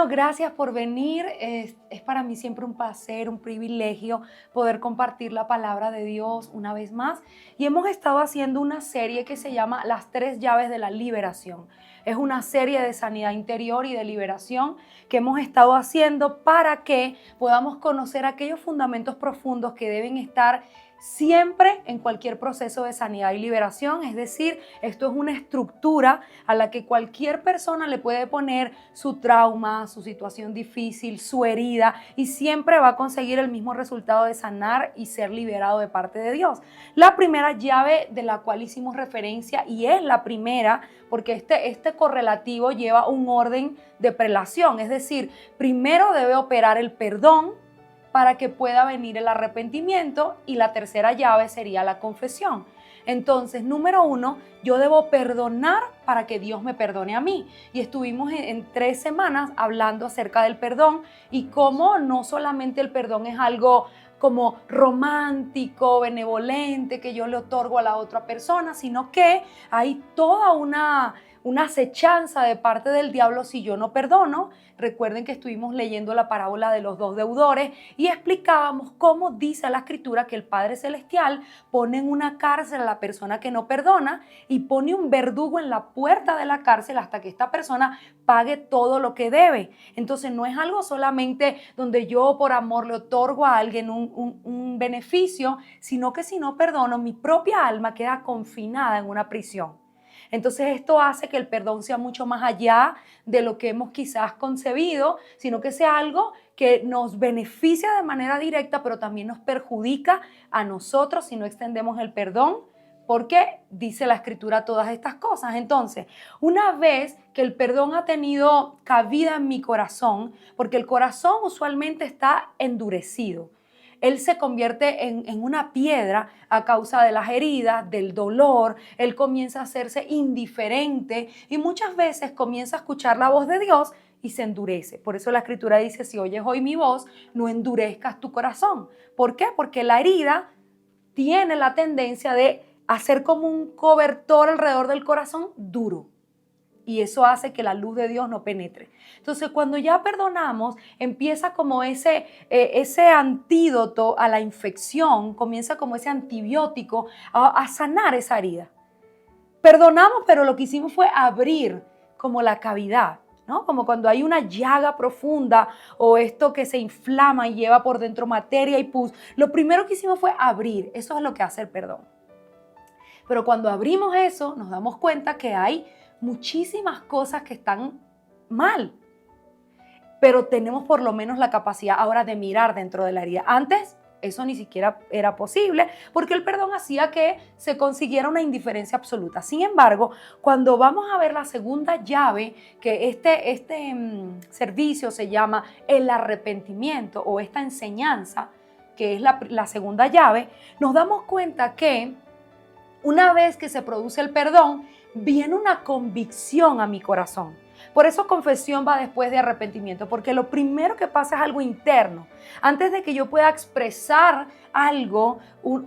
Bueno, gracias por venir. Es para mí siempre un placer, un privilegio poder compartir la palabra de Dios una vez más. Y hemos estado haciendo una serie que se llama Las 3 llaves de la liberación. Es una serie de sanidad interior y de liberación que hemos estado haciendo para que podamos conocer aquellos fundamentos profundos que deben estar siempre en cualquier proceso de sanidad y liberación. Es decir, esto es una estructura a la que cualquier persona le puede poner su trauma, su situación difícil, su herida, y siempre va a conseguir el mismo resultado de sanar y ser liberado de parte de Dios. La primera llave de la cual hicimos referencia, y es la primera porque este correlativo lleva un orden de prelación, es decir, primero debe operar el perdón para que pueda venir el arrepentimiento, y la tercera llave sería la confesión. Entonces, número 1, yo debo perdonar para que Dios me perdone a mí. Y estuvimos en 3 semanas hablando acerca del perdón y cómo no solamente el perdón es algo como romántico, benevolente, que yo le otorgo a la otra persona, sino que hay toda una acechanza de parte del diablo si yo no perdono. Recuerden que estuvimos leyendo la parábola de los 2 deudores y explicábamos cómo dice la Escritura que el Padre Celestial pone en una cárcel a la persona que no perdona y pone un verdugo en la puerta de la cárcel hasta que esta persona pague todo lo que debe. Entonces no es algo solamente donde yo por amor le otorgo a alguien un beneficio, sino que si no perdono, mi propia alma queda confinada en una prisión. Entonces esto hace que el perdón sea mucho más allá de lo que hemos quizás concebido, sino que sea algo que nos beneficia de manera directa, pero también nos perjudica a nosotros si no extendemos el perdón, porque dice la Escritura todas estas cosas. Entonces, una vez que el perdón ha tenido cabida en mi corazón, porque el corazón usualmente está endurecido, él se convierte en una piedra a causa de las heridas, del dolor. Él comienza a hacerse indiferente y muchas veces comienza a escuchar la voz de Dios y se endurece. Por eso la Escritura dice, si oyes hoy mi voz, no endurezcas tu corazón. ¿Por qué? Porque la herida tiene la tendencia de hacer como un cobertor alrededor del corazón duro. Y eso hace que la luz de Dios no penetre. Entonces, cuando ya perdonamos, empieza como ese antídoto a la infección, comienza como ese antibiótico a sanar esa herida. Perdonamos, pero lo que hicimos fue abrir como la cavidad, ¿no? Como cuando hay una llaga profunda o esto que se inflama y lleva por dentro materia y pus. Lo primero que hicimos fue abrir. Eso es lo que hace el perdón. Pero cuando abrimos eso, nos damos cuenta que hay muchísimas cosas que están mal, pero tenemos por lo menos la capacidad ahora de mirar dentro de la herida. Antes eso ni siquiera era posible porque el perdón hacía que se consiguiera una indiferencia absoluta. Sin embargo, cuando vamos a ver la segunda llave, que este servicio se llama el arrepentimiento o esta enseñanza, que es la segunda llave, nos damos cuenta que una vez que se produce el perdón, viene una convicción a mi corazón. Por eso confesión va después de arrepentimiento, porque lo primero que pasa es algo interno. Antes de que yo pueda expresar algo,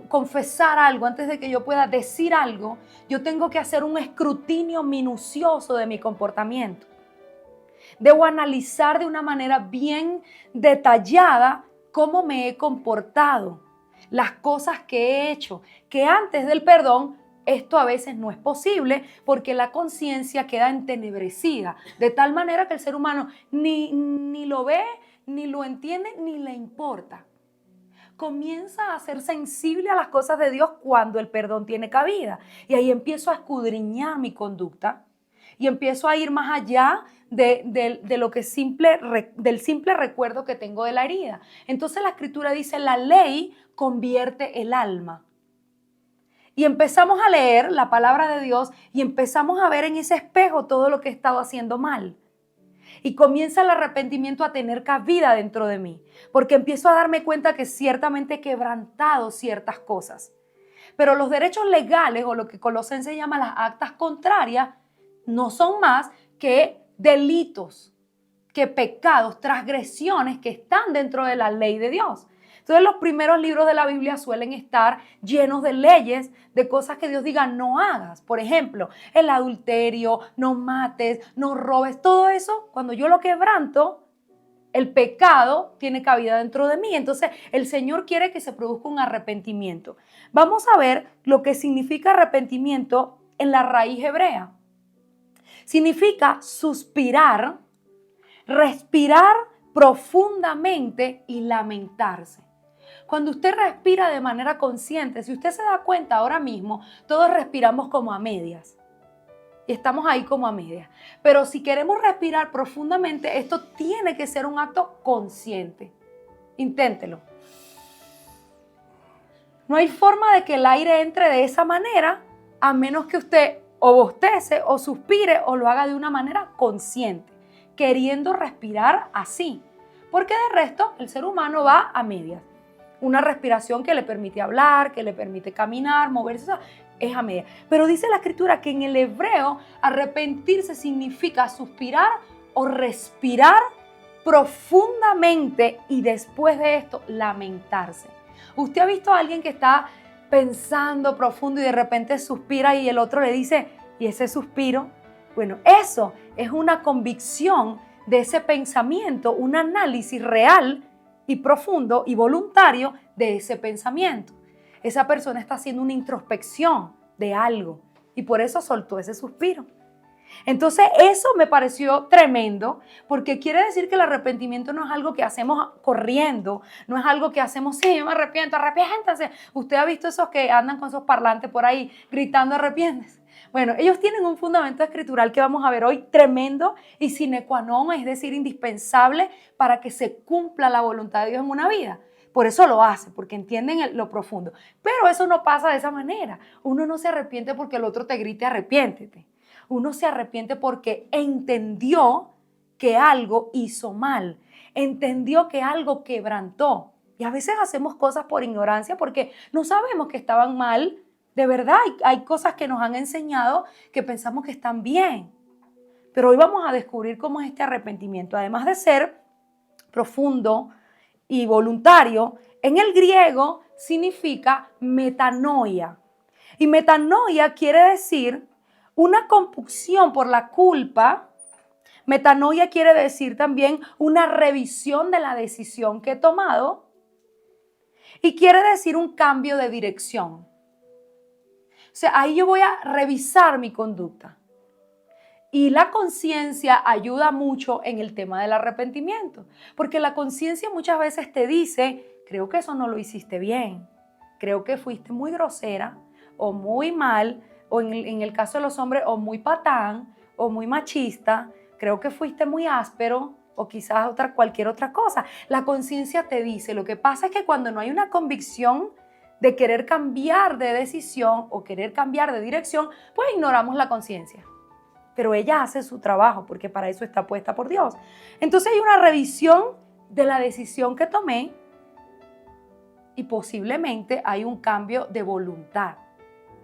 confesar algo, antes de que yo pueda decir algo, yo tengo que hacer un escrutinio minucioso de mi comportamiento. Debo analizar de una manera bien detallada cómo me he comportado, las cosas que he hecho, que antes del perdón esto a veces no es posible porque la conciencia queda entenebrecida, de tal manera que el ser humano ni lo ve, ni lo entiende, ni le importa. Comienza a ser sensible a las cosas de Dios cuando el perdón tiene cabida. Y ahí empiezo a escudriñar mi conducta y empiezo a ir más allá del simple recuerdo que tengo de la herida. Entonces la Escritura dice, la ley convierte el alma. Y empezamos a leer la palabra de Dios y empezamos a ver en ese espejo todo lo que he estado haciendo mal. Y comienza el arrepentimiento a tener cabida dentro de mí, porque empiezo a darme cuenta que ciertamente he quebrantado ciertas cosas. Pero los derechos legales, o lo que Colosenses llama las actas contrarias, no son más que delitos, que pecados, transgresiones que están dentro de la ley de Dios. Entonces los primeros libros de la Biblia suelen estar llenos de leyes, de cosas que Dios diga no hagas. Por ejemplo, el adulterio, no mates, no robes, todo eso, cuando yo lo quebranto, el pecado tiene cabida dentro de mí. Entonces, el Señor quiere que se produzca un arrepentimiento. Vamos a ver lo que significa arrepentimiento en la raíz hebrea. Significa suspirar, respirar profundamente y lamentarse. Cuando usted respira de manera consciente, si usted se da cuenta ahora mismo, todos respiramos como a medias. Y estamos ahí como a medias. Pero si queremos respirar profundamente, esto tiene que ser un acto consciente. Inténtelo. No hay forma de que el aire entre de esa manera, a menos que usted o bostece o suspire o lo haga de una manera consciente, queriendo respirar así. Porque de resto, el ser humano va a medias. Una respiración que le permite hablar, que le permite caminar, moverse, es a media. Pero dice la Escritura que en el hebreo arrepentirse significa suspirar o respirar profundamente y después de esto lamentarse. ¿Usted ha visto a alguien que está pensando profundo y de repente suspira y el otro le dice, ¿y ese suspiro? Bueno, eso es una convicción de ese pensamiento, un análisis real y profundo y voluntario de ese pensamiento. Esa persona está haciendo una introspección de algo y por eso soltó ese suspiro. Entonces eso me pareció tremendo porque quiere decir que el arrepentimiento no es algo que hacemos corriendo, no es algo que hacemos, sí, yo me arrepiento, arrepiéntanse. Usted ha visto esos que andan con esos parlantes por ahí gritando arrepiéntanse. Bueno, ellos tienen un fundamento escritural que vamos a ver hoy tremendo y sine qua non, es decir, indispensable para que se cumpla la voluntad de Dios en una vida. Por eso lo hace, porque entienden lo profundo. Pero eso no pasa de esa manera. Uno no se arrepiente porque el otro te grite arrepiéntete. Uno se arrepiente porque entendió que algo hizo mal, entendió que algo quebrantó. Y a veces hacemos cosas por ignorancia porque no sabemos que estaban mal. De verdad, hay cosas que nos han enseñado que pensamos que están bien. Pero hoy vamos a descubrir cómo es este arrepentimiento. Además de ser profundo y voluntario, en el griego significa metanoia. Y metanoia quiere decir una compunción por la culpa. Metanoia quiere decir también una revisión de la decisión que he tomado. Y quiere decir un cambio de dirección. O sea, ahí yo voy a revisar mi conducta. Y la conciencia ayuda mucho en el tema del arrepentimiento. Porque la conciencia muchas veces te dice, creo que eso no lo hiciste bien. Creo que fuiste muy grosera o muy mal, o en el caso de los hombres, o muy patán, o muy machista. Creo que fuiste muy áspero, o quizás cualquier otra cosa. La conciencia te dice, lo que pasa es que cuando no hay una convicción de querer cambiar de decisión o querer cambiar de dirección, pues ignoramos la conciencia. Pero ella hace su trabajo porque para eso está puesta por Dios. Entonces hay una revisión de la decisión que tomé y posiblemente hay un cambio de voluntad.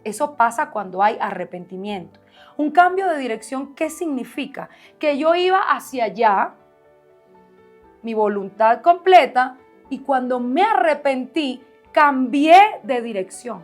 Eso pasa cuando hay arrepentimiento. Un cambio de dirección, ¿qué significa? Que yo iba hacia allá, mi voluntad completa, y cuando me arrepentí, cambié de dirección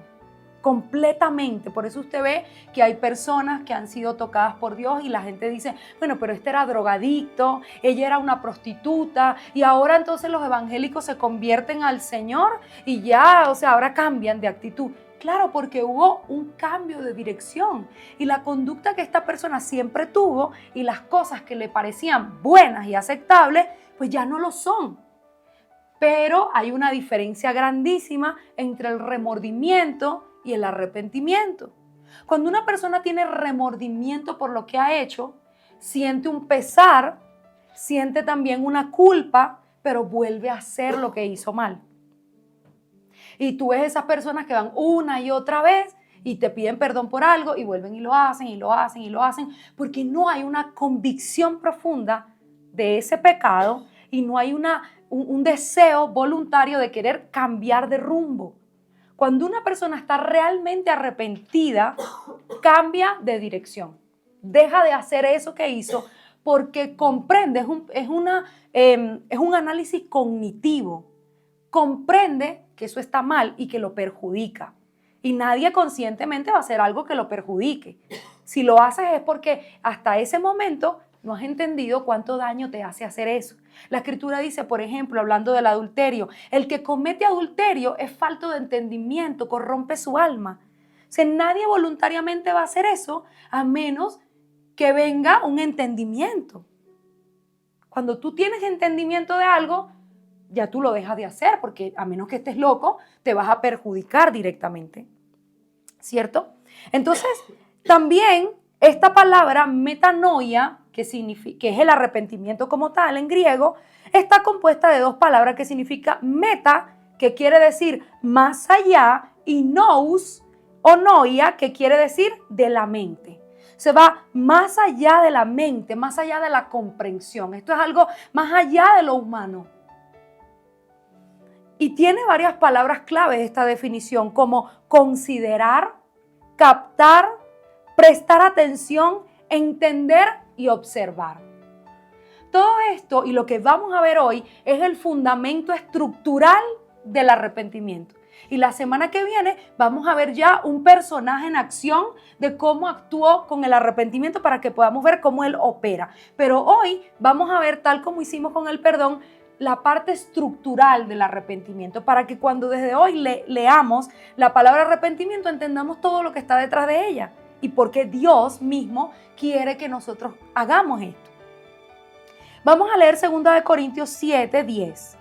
completamente. Por eso usted ve que hay personas que han sido tocadas por Dios y la gente dice, bueno, pero este era drogadicto, ella era una prostituta y ahora entonces los evangélicos se convierten al Señor y ya, o sea, ahora cambian de actitud. Claro, porque hubo un cambio de dirección y la conducta que esta persona siempre tuvo y las cosas que le parecían buenas y aceptables, pues ya no lo son. Pero hay una diferencia grandísima entre el remordimiento y el arrepentimiento. Cuando una persona tiene remordimiento por lo que ha hecho, siente un pesar, siente también una culpa, pero vuelve a hacer lo que hizo mal. Y tú ves esas personas que van una y otra vez y te piden perdón por algo y vuelven y lo hacen y lo hacen y lo hacen, porque no hay una convicción profunda de ese pecado y no hay un deseo voluntario de querer cambiar de rumbo. Cuando una persona está realmente arrepentida, cambia de dirección. Deja de hacer eso que hizo porque comprende, es un análisis cognitivo. Comprende que eso está mal y que lo perjudica. Y nadie conscientemente va a hacer algo que lo perjudique. Si lo haces es porque hasta ese momento no has entendido cuánto daño te hace hacer eso. La Escritura dice, por ejemplo, hablando del adulterio, el que comete adulterio es falto de entendimiento, corrompe su alma. O sea, nadie voluntariamente va a hacer eso a menos que venga un entendimiento. Cuando tú tienes entendimiento de algo, ya tú lo dejas de hacer, porque a menos que estés loco, te vas a perjudicar directamente. ¿Cierto? Entonces, también esta palabra metanoia, que es el arrepentimiento como tal en griego, está compuesta de dos palabras que significa meta, que quiere decir más allá, y nous o noia, que quiere decir de la mente. Se va más allá de la mente, más allá de la comprensión. Esto es algo más allá de lo humano. Y tiene varias palabras clave esta definición, como considerar, captar, prestar atención, entender y observar. Todo esto y lo que vamos a ver hoy es el fundamento estructural del arrepentimiento. Y la semana que viene vamos a ver ya un personaje en acción de cómo actuó con el arrepentimiento para que podamos ver cómo él opera. Pero hoy vamos a ver, tal como hicimos con el perdón, la parte estructural del arrepentimiento, para que cuando desde hoy leamos la palabra arrepentimiento entendamos todo lo que está detrás de ella y por qué Dios mismo quiere que nosotros hagamos esto. Vamos a leer 2 Corintios 7, 10.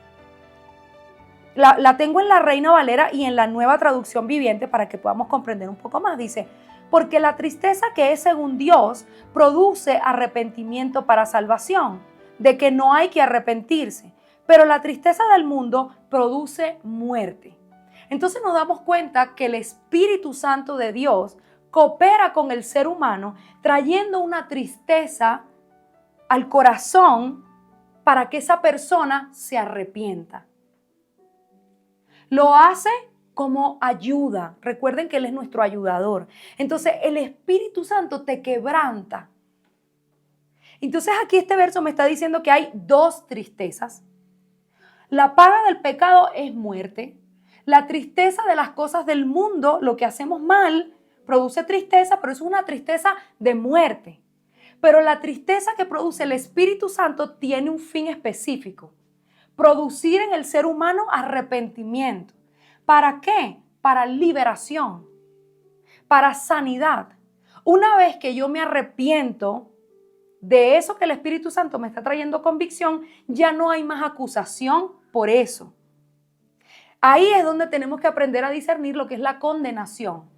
La tengo en la Reina Valera y en la Nueva Traducción Viviente para que podamos comprender un poco más. Dice, porque la tristeza que es según Dios produce arrepentimiento para salvación, de que no hay que arrepentirse. Pero la tristeza del mundo produce muerte. Entonces nos damos cuenta que el Espíritu Santo de Dios coopera con el ser humano trayendo una tristeza al corazón para que esa persona se arrepienta. Lo hace como ayuda. Recuerden que Él es nuestro ayudador. Entonces el Espíritu Santo te quebranta. Entonces aquí este verso me está diciendo que hay dos tristezas. La paga del pecado es muerte. La tristeza de las cosas del mundo, lo que hacemos mal, produce tristeza, pero es una tristeza de muerte. Pero la tristeza que produce el Espíritu Santo tiene un fin específico. Producir en el ser humano arrepentimiento. ¿Para qué? Para liberación, para sanidad. Una vez que yo me arrepiento de eso que el Espíritu Santo me está trayendo convicción, ya no hay más acusación por eso. Ahí es donde tenemos que aprender a discernir lo que es la condenación.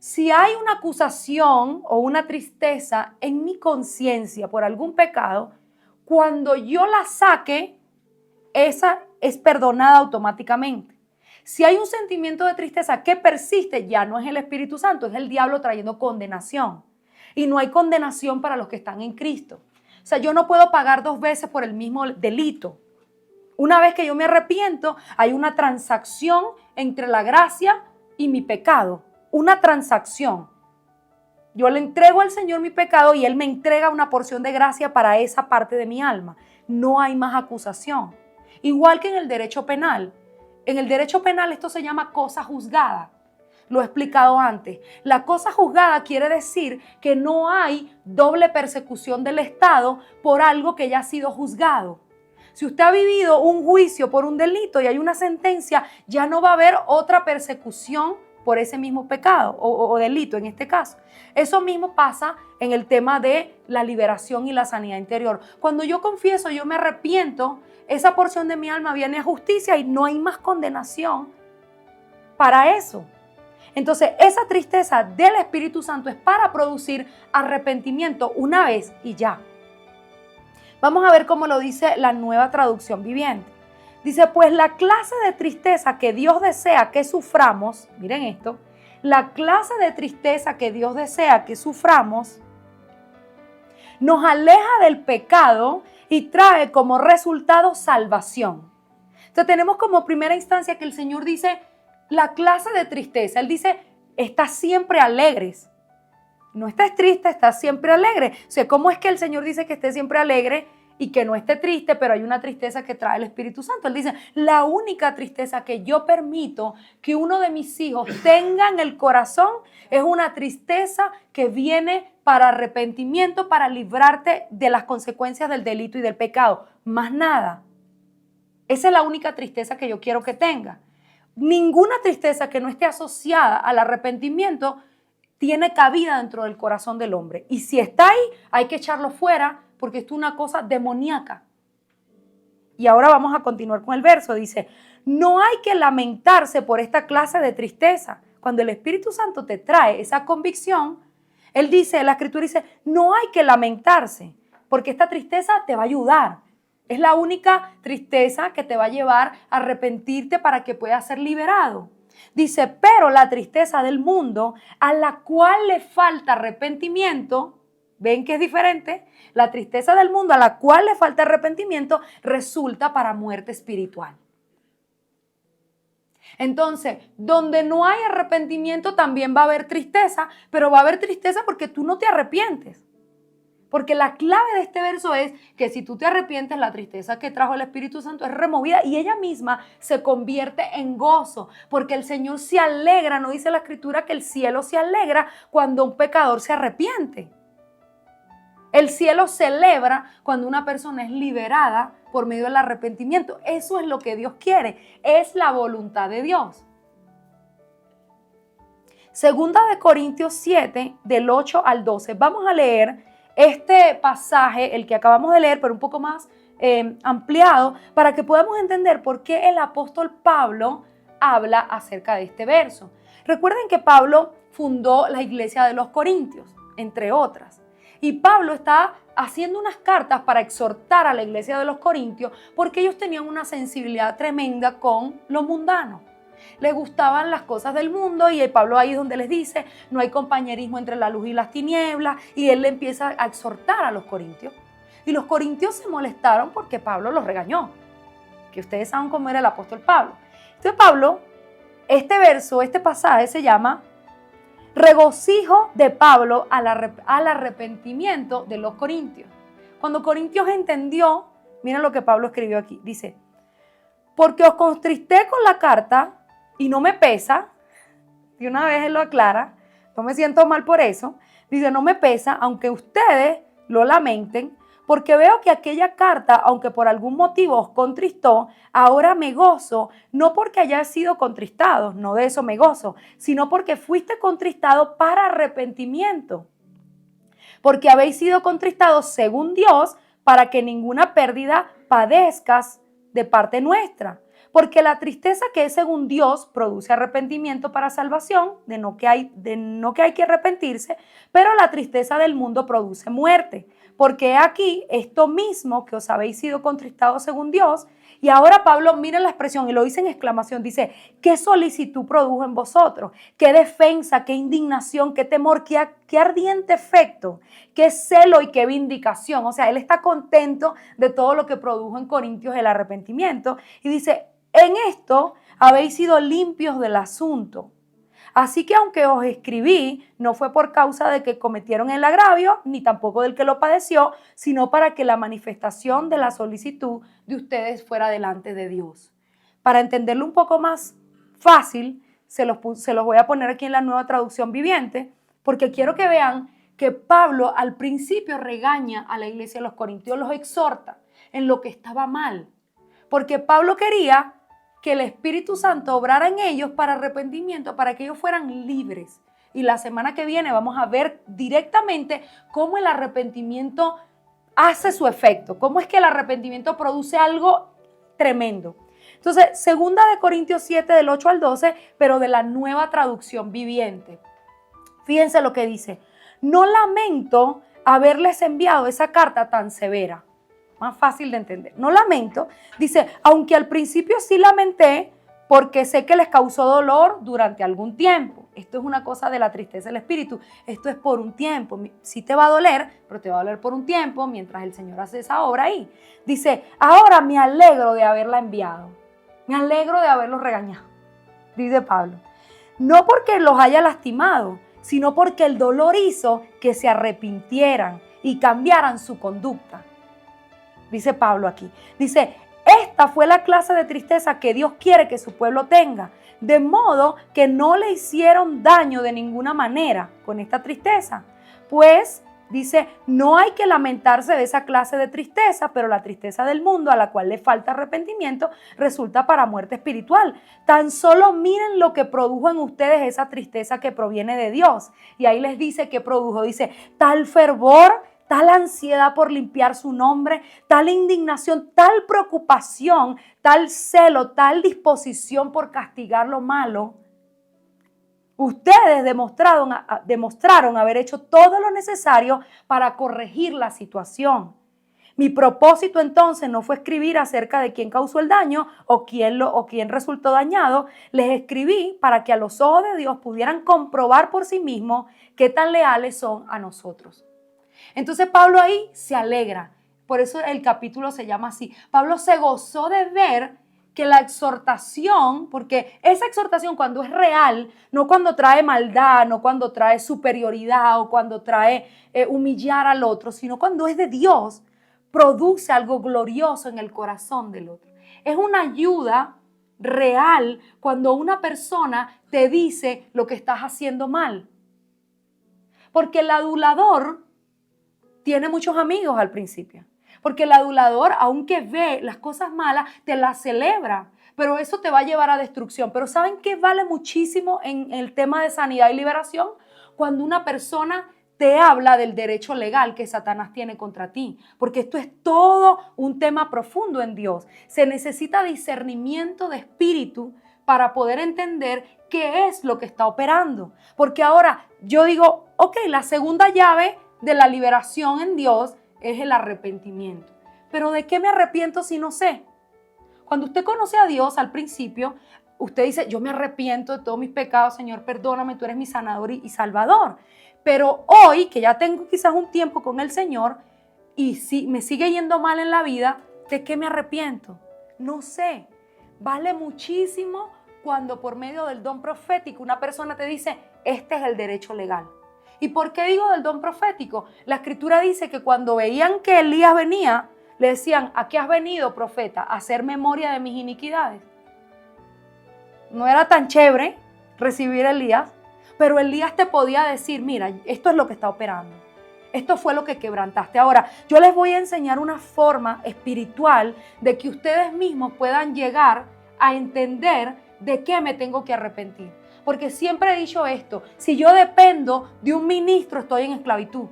Si hay una acusación o una tristeza en mi conciencia por algún pecado, cuando yo la saque, esa es perdonada automáticamente. Si hay un sentimiento de tristeza que persiste, ya no es el Espíritu Santo, es el diablo trayendo condenación. Y no hay condenación para los que están en Cristo. O sea, yo no puedo pagar dos veces por el mismo delito. Una vez que yo me arrepiento, hay una transacción entre la gracia y mi pecado. Una transacción. Yo le entrego al Señor mi pecado y Él me entrega una porción de gracia para esa parte de mi alma. No hay más acusación. Igual que en el derecho penal. En el derecho penal esto se llama cosa juzgada. Lo he explicado antes. La cosa juzgada quiere decir que no hay doble persecución del Estado por algo que ya ha sido juzgado. Si usted ha vivido un juicio por un delito y hay una sentencia, ya no va a haber otra persecución por ese mismo pecado o delito en este caso. Eso mismo pasa en el tema de la liberación y la sanidad interior. Cuando yo confieso, yo me arrepiento, esa porción de mi alma viene a justicia y no hay más condenación para eso. Entonces, esa tristeza del Espíritu Santo es para producir arrepentimiento una vez y ya. Vamos a ver cómo lo dice la Nueva Traducción Viviente. Dice, pues la clase de tristeza que Dios desea que suframos, miren esto, la clase de tristeza que Dios desea que suframos, nos aleja del pecado y trae como resultado salvación. Entonces tenemos como primera instancia que el Señor dice, la clase de tristeza. Él dice, estás siempre alegres. No estés triste, estás siempre alegre. O sea, ¿cómo es que el Señor dice que esté siempre alegre y que no esté triste, pero hay una tristeza que trae el Espíritu Santo? Él dice, la única tristeza que yo permito que uno de mis hijos tenga en el corazón es una tristeza que viene para arrepentimiento, para librarte de las consecuencias del delito y del pecado. Más nada. Esa es la única tristeza que yo quiero que tenga. Ninguna tristeza que no esté asociada al arrepentimiento tiene cabida dentro del corazón del hombre. Y si está ahí, hay que echarlo fuera porque esto es una cosa demoníaca. Y ahora vamos a continuar con el verso. Dice, no hay que lamentarse por esta clase de tristeza. Cuando el Espíritu Santo te trae esa convicción, Él dice, la Escritura dice, no hay que lamentarse porque esta tristeza te va a ayudar. Es la única tristeza que te va a llevar a arrepentirte para que puedas ser liberado. Dice, pero la tristeza del mundo a la cual le falta arrepentimiento, ¿ven que es diferente? La tristeza del mundo a la cual le falta arrepentimiento resulta para muerte espiritual. Entonces, donde no hay arrepentimiento también va a haber tristeza, pero va a haber tristeza porque tú no te arrepientes. Porque la clave de este verso es que si tú te arrepientes, la tristeza que trajo el Espíritu Santo es removida y ella misma se convierte en gozo. Porque el Señor se alegra, no dice la Escritura que el cielo se alegra cuando un pecador se arrepiente. El cielo celebra cuando una persona es liberada por medio del arrepentimiento. Eso es lo que Dios quiere, es la voluntad de Dios. Segunda de Corintios 7, del 8 al 12. Vamos a leer este pasaje, el que acabamos de leer, pero un poco más ampliado, para que podamos entender por qué el apóstol Pablo habla acerca de este verso. Recuerden que Pablo fundó la iglesia de los Corintios, entre otras. Y Pablo está haciendo unas cartas para exhortar a la iglesia de los Corintios porque ellos tenían una sensibilidad tremenda con lo mundano. Les gustaban las cosas del mundo y Pablo ahí es donde les dice, no hay compañerismo entre la luz y las tinieblas, y él le empieza a exhortar a los corintios. Y los corintios se molestaron porque Pablo los regañó, que ustedes saben cómo era el apóstol Pablo. Entonces Pablo, este verso, este pasaje se llama regocijo de Pablo al arrepentimiento de los corintios. Cuando Corintios entendió, miren lo que Pablo escribió aquí, dice, porque os contristé con la carta y no me pesa, y una vez él lo aclara, no me siento mal por eso, dice, no me pesa, aunque ustedes lo lamenten, porque veo que aquella carta, aunque por algún motivo os contristó, ahora me gozo, no porque hayáis sido contristados, no de eso me gozo, sino porque fuiste contristado para arrepentimiento, porque habéis sido contristados según Dios, para que ninguna pérdida padezcas de parte nuestra. Porque la tristeza que es según Dios produce arrepentimiento para salvación, de no que hay que arrepentirse, pero la tristeza del mundo produce muerte. Porque aquí esto mismo que os habéis sido contristados según Dios, y ahora Pablo, miren la expresión y lo dice en exclamación, dice, ¿qué solicitud produjo en vosotros? ¿Qué defensa, qué indignación, qué temor, qué ardiente efecto, qué celo y qué vindicación? O sea, él está contento de todo lo que produjo en Corintios el arrepentimiento y dice, en esto habéis sido limpios del asunto. Así que aunque os escribí, no fue por causa de que cometieron el agravio, ni tampoco del que lo padeció, sino para que la manifestación de la solicitud de ustedes fuera delante de Dios. Para entenderlo un poco más fácil, se los voy a poner aquí en la Nueva Traducción Viviente, porque quiero que vean que Pablo al principio regaña a la iglesia de los Corintios, los exhorta en lo que estaba mal, porque Pablo quería que el Espíritu Santo obrara en ellos para arrepentimiento, para que ellos fueran libres. Y la semana que viene vamos a ver directamente cómo el arrepentimiento hace su efecto, cómo es que el arrepentimiento produce algo tremendo. Entonces, segunda de Corintios 7, del 8 al 12, pero de la Nueva Traducción Viviente. Fíjense lo que dice, no lamento haberles enviado esa carta tan severa. Más fácil de entender. No lamento. Dice, aunque al principio sí lamenté porque sé que les causó dolor durante algún tiempo. Esto es una cosa de la tristeza del espíritu. Esto es por un tiempo. Sí te va a doler, pero te va a doler por un tiempo mientras el Señor hace esa obra ahí. Dice, ahora me alegro de haberla enviado. Me alegro de haberlos regañado. Dice Pablo. No porque los haya lastimado, sino porque el dolor hizo que se arrepintieran y cambiaran su conducta. Dice Pablo aquí, dice, esta fue la clase de tristeza que Dios quiere que su pueblo tenga, de modo que no le hicieron daño de ninguna manera con esta tristeza, Pues, dice, no hay que lamentarse de esa clase de tristeza, pero la tristeza del mundo a la cual le falta arrepentimiento resulta para muerte espiritual. Tan solo miren lo que produjo en ustedes esa tristeza que proviene de Dios. Y ahí les dice que produjo, dice, tal fervor, tal ansiedad por limpiar su nombre, tal indignación, tal preocupación, tal celo, tal disposición por castigar lo malo. Ustedes demostraron haber hecho todo lo necesario para corregir la situación. Mi propósito entonces no fue escribir acerca de quién causó el daño o quién resultó dañado. Les escribí para que a los ojos de Dios pudieran comprobar por sí mismos qué tan leales son a nosotros. Entonces Pablo ahí se alegra. Por eso el capítulo se llama así. Pablo se gozó de ver que la exhortación, porque esa exhortación cuando es real, no cuando trae maldad, no cuando trae superioridad o cuando trae humillar al otro, sino cuando es de Dios, produce algo glorioso en el corazón del otro. Es una ayuda real cuando una persona te dice lo que estás haciendo mal. Porque el adulador tiene muchos amigos al principio. Porque el adulador, aunque ve las cosas malas, te las celebra. Pero eso te va a llevar a destrucción. Pero ¿saben qué vale muchísimo en el tema de sanidad y liberación? Cuando una persona te habla del derecho legal que Satanás tiene contra ti. Porque esto es todo un tema profundo en Dios. Se necesita discernimiento de espíritu para poder entender qué es lo que está operando. Porque ahora yo digo, ok, la segunda llave de la liberación en Dios es el arrepentimiento. Pero ¿de qué me arrepiento si no sé? Cuando usted conoce a Dios al principio, usted dice, yo me arrepiento de todos mis pecados, Señor, perdóname, tú eres mi sanador y salvador. Pero hoy, que ya tengo quizás un tiempo con el Señor y si me sigue yendo mal en la vida, ¿de qué me arrepiento? No sé. Vale muchísimo cuando por medio del don profético una persona te dice, este es el derecho legal. ¿Y por qué digo del don profético? La escritura dice que cuando veían que Elías venía, le decían, ¿a qué has venido, profeta? ¿A hacer memoria de mis iniquidades? No era tan chévere recibir a Elías, pero Elías te podía decir, mira, esto es lo que está operando. Esto fue lo que quebrantaste. Ahora, yo les voy a enseñar una forma espiritual de que ustedes mismos puedan llegar a entender de qué me tengo que arrepentir. Porque siempre he dicho esto, si yo dependo de un ministro, estoy en esclavitud.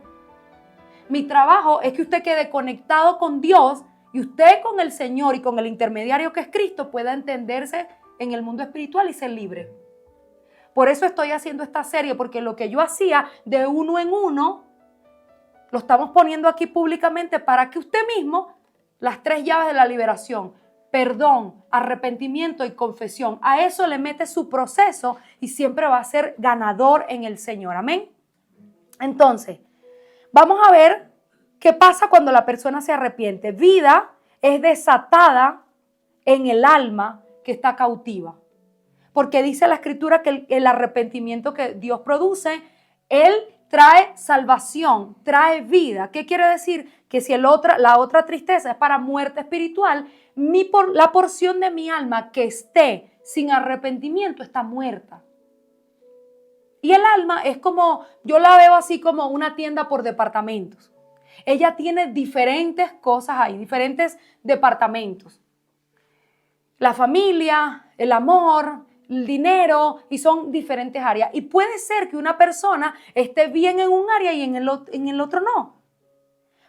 Mi trabajo es que usted quede conectado con Dios y usted con el Señor y con el intermediario que es Cristo pueda entenderse en el mundo espiritual y ser libre. Por eso estoy haciendo esta serie, porque lo que yo hacía de uno en uno, lo estamos poniendo aquí públicamente para que usted mismo, las 3 llaves de la liberación, perdón, arrepentimiento y confesión, a eso le mete su proceso y siempre va a ser ganador en el Señor. Amén. Entonces, vamos a ver qué pasa cuando la persona se arrepiente. Vida es desatada en el alma que está cautiva. Porque dice la escritura que el arrepentimiento que Dios produce, Él trae salvación, trae vida. ¿Qué quiere decir? Que si la otra tristeza es para muerte espiritual, la porción de mi alma que esté sin arrepentimiento está muerta. Y el alma es como, yo la veo así como una tienda por departamentos. Ella tiene diferentes cosas ahí, diferentes departamentos. La familia, el amor, el dinero, y son diferentes áreas. Y puede ser que una persona esté bien en un área y en el otro no.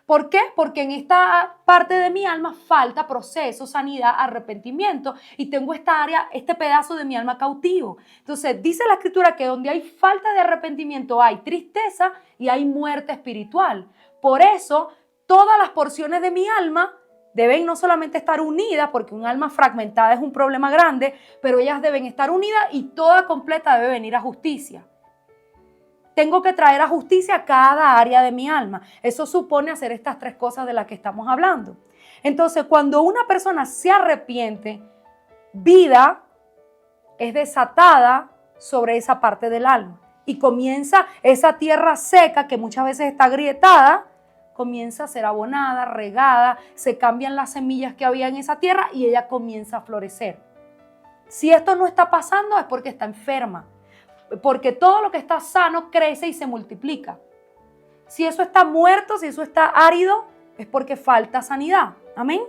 ¿Por qué? Porque en esta parte de mi alma falta proceso, sanidad, arrepentimiento y tengo esta área, este pedazo de mi alma cautivo. Entonces dice la escritura que donde hay falta de arrepentimiento hay tristeza y hay muerte espiritual. Por eso todas las porciones de mi alma deben no solamente estar unidas, porque un alma fragmentada es un problema grande, pero ellas deben estar unidas y toda completa debe venir a justicia. Tengo que traer a justicia cada área de mi alma. Eso supone hacer estas 3 cosas de las que estamos hablando. Entonces, cuando una persona se arrepiente, vida es desatada sobre esa parte del alma. Y comienza esa tierra seca que muchas veces está agrietada, comienza a ser abonada, regada, se cambian las semillas que había en esa tierra y ella comienza a florecer. Si esto no está pasando es porque está enferma. Porque todo lo que está sano crece y se multiplica. Si eso está muerto, si eso está árido, es porque falta sanidad. Amén.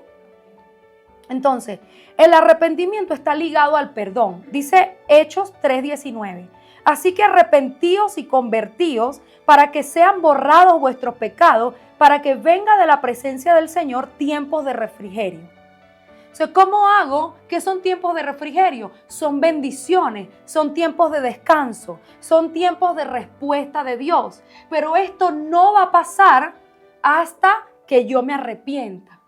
Entonces, el arrepentimiento está ligado al perdón. Dice Hechos 3:19. Así que arrepentíos y convertíos para que sean borrados vuestros pecados, para que venga de la presencia del Señor tiempos de refrigerio. O sea, ¿cómo hago que son tiempos de refrigerio? Son bendiciones, son tiempos de descanso, son tiempos de respuesta de Dios. Pero esto no va a pasar hasta que yo me arrepienta.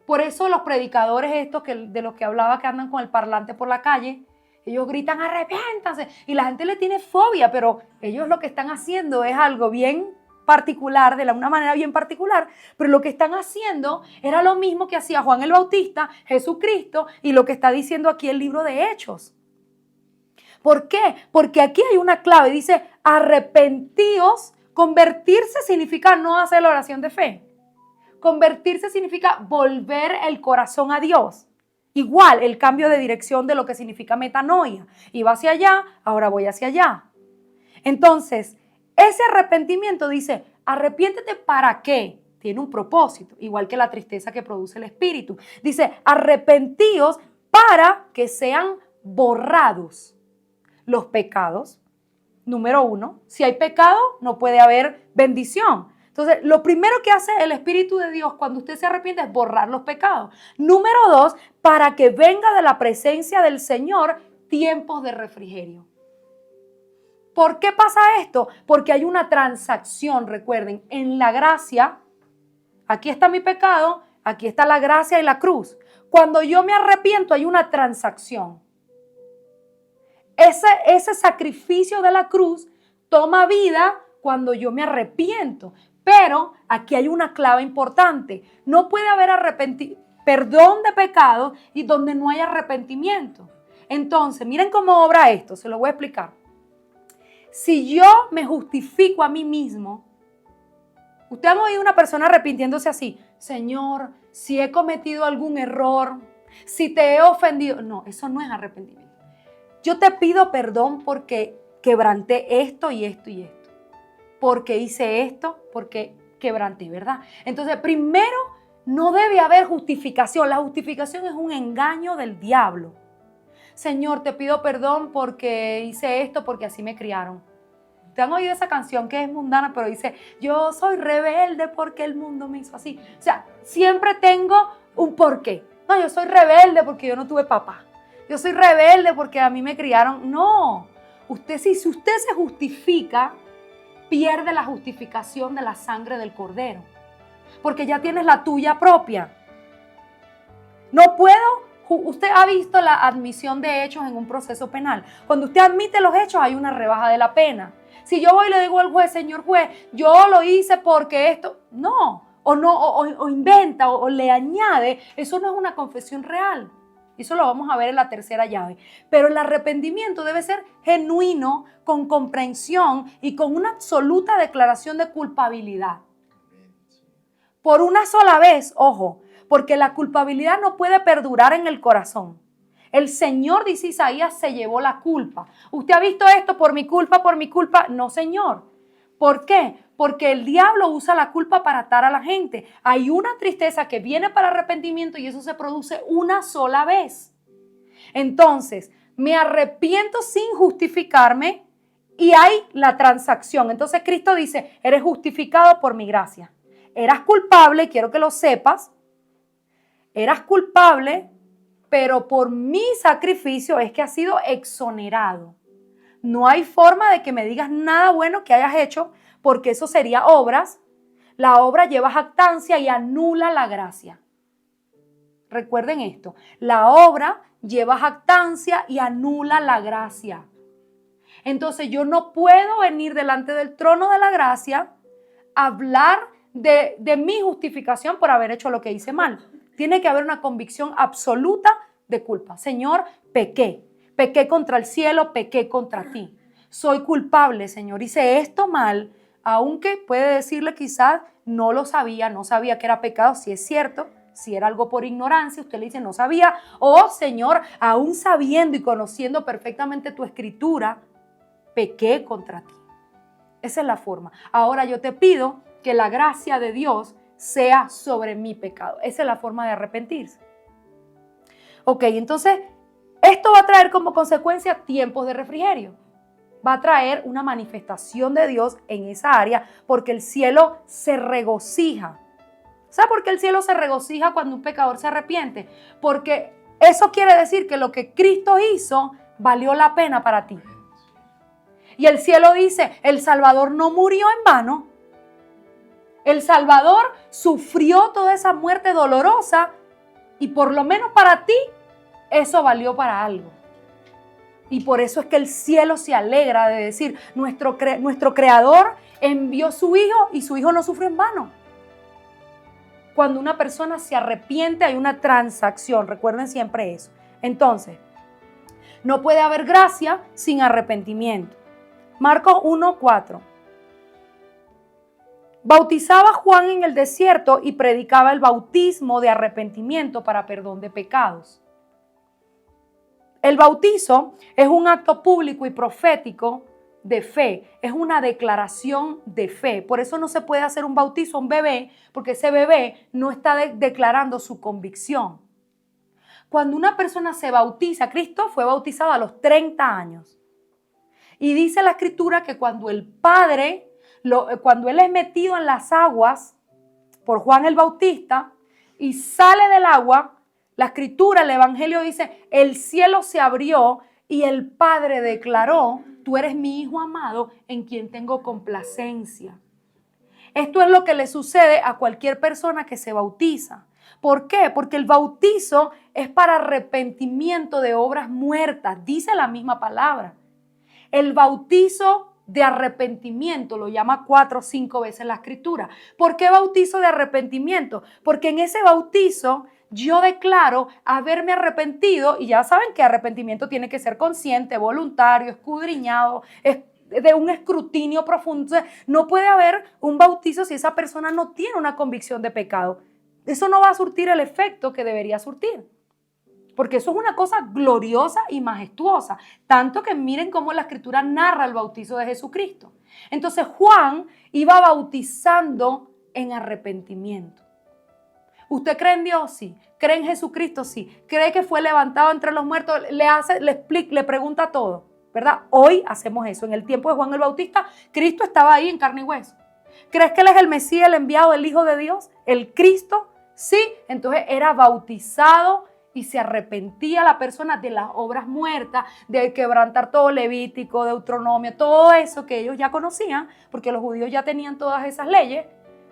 Por eso los predicadores estos de los que hablaba, que andan con el parlante por la calle, ellos gritan arrepiéntanse y la gente le tiene fobia, pero ellos lo que están haciendo es algo bien particular, de una manera bien particular, pero lo que están haciendo era lo mismo que hacía Juan el Bautista, Jesucristo y lo que está diciendo aquí el libro de Hechos. ¿Por qué? Porque aquí hay una clave, dice arrepentíos. Convertirse significa no hacer la oración de fe. Convertirse significa volver el corazón a Dios. Igual el cambio de dirección de lo que significa metanoia. Iba hacia allá, ahora voy hacia allá. Entonces, ese arrepentimiento dice, arrepiéntete ¿para qué? Tiene un propósito, igual que la tristeza que produce el espíritu. Dice, arrepentíos para que sean borrados los pecados. Número 1, si hay pecado, no puede haber bendición. Entonces, lo primero que hace el Espíritu de Dios cuando usted se arrepiente es borrar los pecados. Número 2, para que venga de la presencia del Señor tiempos de refrigerio. ¿Por qué pasa esto? Porque hay una transacción, recuerden, en la gracia, aquí está mi pecado, aquí está la gracia y la cruz. Cuando yo me arrepiento hay una transacción. Ese sacrificio de la cruz toma vida cuando yo me arrepiento. Pero aquí hay una clave importante. No puede haber perdón de pecados y donde no hay arrepentimiento. Entonces, miren cómo obra esto. Se lo voy a explicar. Si yo me justifico a mí mismo, ustedes han oído una persona arrepintiéndose así. Señor, si he cometido algún error, si te he ofendido. No, eso no es arrepentimiento. Yo te pido perdón porque quebranté esto y esto y esto. Porque hice esto, porque quebranté, ¿verdad? Entonces, primero, no debe haber justificación. La justificación es un engaño del diablo. Señor, te pido perdón porque hice esto, porque así me criaron. ¿Te han oído esa canción que es mundana, pero dice, yo soy rebelde porque el mundo me hizo así? O sea, siempre tengo un porqué. No, yo soy rebelde porque yo no tuve papá. Yo soy rebelde porque a mí me criaron. No, si usted se justifica, pierde la justificación de la sangre del cordero. Porque ya tienes la tuya propia. No puedo. Usted ha visto la admisión de hechos en un proceso penal. Cuando usted admite los hechos hay una rebaja de la pena. Si yo voy y le digo al juez, señor juez, yo lo hice porque esto, no, o inventa o le añade, eso no es una confesión real. Eso lo vamos a ver en la tercera llave. Pero el arrepentimiento debe ser genuino, con comprensión y con una absoluta declaración de culpabilidad. Por una sola vez, ojo, porque la culpabilidad no puede perdurar en el corazón. El Señor, dice Isaías, se llevó la culpa. ¿Usted ha visto esto por mi culpa, por mi culpa? No, Señor. ¿Por qué? Porque el diablo usa la culpa para atar a la gente. Hay una tristeza que viene para arrepentimiento y eso se produce una sola vez. Entonces, me arrepiento sin justificarme y hay la transacción. Entonces, Cristo dice, eres justificado por mi gracia. Eras culpable, quiero que lo sepas. Eras culpable, pero por mi sacrificio es que has sido exonerado. No hay forma de que me digas nada bueno que hayas hecho, porque eso sería obras. La obra lleva jactancia y anula la gracia. Recuerden esto, la obra lleva jactancia y anula la gracia. Entonces yo no puedo venir delante del trono de la gracia a hablar de mi justificación por haber hecho lo que hice mal. Tiene que haber una convicción absoluta de culpa. Señor, pequé contra el cielo, pequé contra ti. Soy culpable, Señor, hice esto mal, aunque puede decirle quizás no lo sabía, no sabía que era pecado, si es cierto, si era algo por ignorancia, usted le dice no sabía, o Señor, aún sabiendo y conociendo perfectamente tu escritura, pequé contra ti. Esa es la forma. Ahora yo te pido que la gracia de Dios sea sobre mi pecado. Esa es la forma de arrepentirse. Ok, entonces esto va a traer como consecuencia tiempos de refrigerio. Va a traer una manifestación de Dios en esa área porque el cielo se regocija. ¿Sabe por qué el cielo se regocija cuando un pecador se arrepiente? Porque eso quiere decir que lo que Cristo hizo valió la pena para ti. Y el cielo dice, el Salvador no murió en vano. El Salvador sufrió toda esa muerte dolorosa y por lo menos para ti eso valió para algo. Y por eso es que el cielo se alegra de decir, nuestro Creador envió su Hijo y su Hijo no sufrió en vano. Cuando una persona se arrepiente hay una transacción, recuerden siempre eso. Entonces, no puede haber gracia sin arrepentimiento. Marcos 1:4. Bautizaba Juan en el desierto y predicaba el bautismo de arrepentimiento para perdón de pecados. El bautizo es un acto público y profético de fe, es una declaración de fe. Por eso no se puede hacer un bautizo a un bebé, porque ese bebé no está declarando su convicción. Cuando una persona se bautiza, Cristo fue bautizado a los 30 años. Y dice la Escritura que cuando el Padre, cuando Él es metido en las aguas por Juan el Bautista y sale del agua, la Escritura, el Evangelio dice, el cielo se abrió y el Padre declaró, tú eres mi Hijo amado en quien tengo complacencia. Esto es lo que le sucede a cualquier persona que se bautiza. ¿Por qué? Porque el bautizo es para arrepentimiento de obras muertas, dice la misma palabra. El bautizo de arrepentimiento lo llama 4 o 5 veces la Escritura. ¿Por qué bautizo de arrepentimiento? Porque en ese bautizo yo declaro haberme arrepentido, y ya saben que arrepentimiento tiene que ser consciente, voluntario, escudriñado, de un escrutinio profundo. No puede haber un bautizo si esa persona no tiene una convicción de pecado. Eso no va a surtir el efecto que debería surtir. Porque eso es una cosa gloriosa y majestuosa. Tanto que miren cómo la Escritura narra el bautizo de Jesucristo. Entonces Juan iba bautizando en arrepentimiento. ¿Usted cree en Dios? Sí. ¿Cree en Jesucristo? Sí. ¿Cree que fue levantado entre los muertos? Le pregunta todo, ¿verdad? Hoy hacemos eso. En el tiempo de Juan el Bautista, Cristo estaba ahí en carne y hueso. ¿Crees que Él es el Mesías, el enviado, el Hijo de Dios? ¿El Cristo? Sí. Entonces era bautizado y se arrepentía la persona de las obras muertas, de quebrantar todo Levítico, Deuteronomio, todo eso que ellos ya conocían, porque los judíos ya tenían todas esas leyes.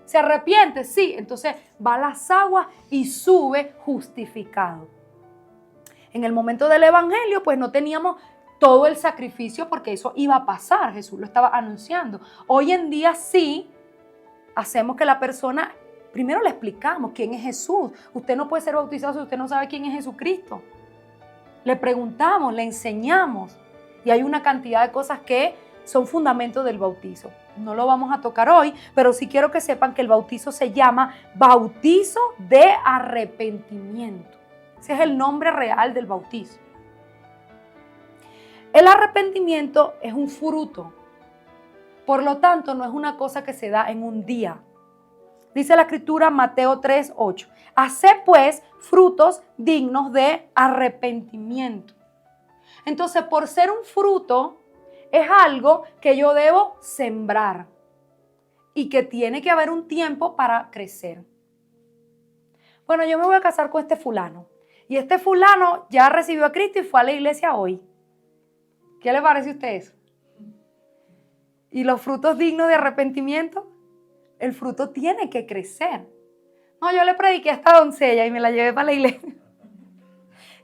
¿Se arrepiente? Sí. Entonces va a las aguas y sube justificado. En el momento del evangelio, pues no teníamos todo el sacrificio porque eso iba a pasar. Jesús lo estaba anunciando. Hoy en día sí hacemos que la persona, primero le explicamos quién es Jesús. Usted no puede ser bautizado si usted no sabe quién es Jesucristo. Le preguntamos, le enseñamos. Y hay una cantidad de cosas que son fundamentos del bautizo. No lo vamos a tocar hoy, pero sí quiero que sepan que el bautizo se llama bautizo de arrepentimiento. Ese es el nombre real del bautizo. El arrepentimiento es un fruto. Por lo tanto, no es una cosa que se da en un día. Dice la Escritura, Mateo 3:8. Haced pues frutos dignos de arrepentimiento. Entonces, por ser un fruto, es algo que yo debo sembrar y que tiene que haber un tiempo para crecer. Bueno, yo me voy a casar con este fulano y este fulano ya recibió a Cristo y fue a la iglesia hoy. ¿Qué le parece a usted eso? ¿Y los frutos dignos de arrepentimiento? El fruto tiene que crecer. No, yo le prediqué a esta doncella y me la llevé para la iglesia.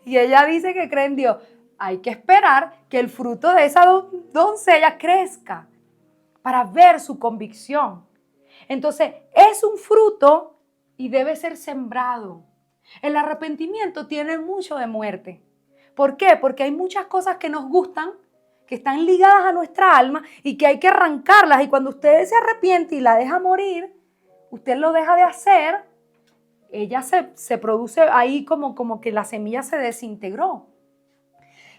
Y ella dice que cree en Dios. Hay que esperar que el fruto de esa doncella crezca para ver su convicción. Entonces, es un fruto y debe ser sembrado. El arrepentimiento tiene mucho de muerte. ¿Por qué? Porque hay muchas cosas que nos gustan, que están ligadas a nuestra alma y que hay que arrancarlas. Y cuando usted se arrepiente y la deja morir, usted lo deja de hacer, ella se produce ahí como que la semilla se desintegró.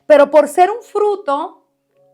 Pero por ser un fruto,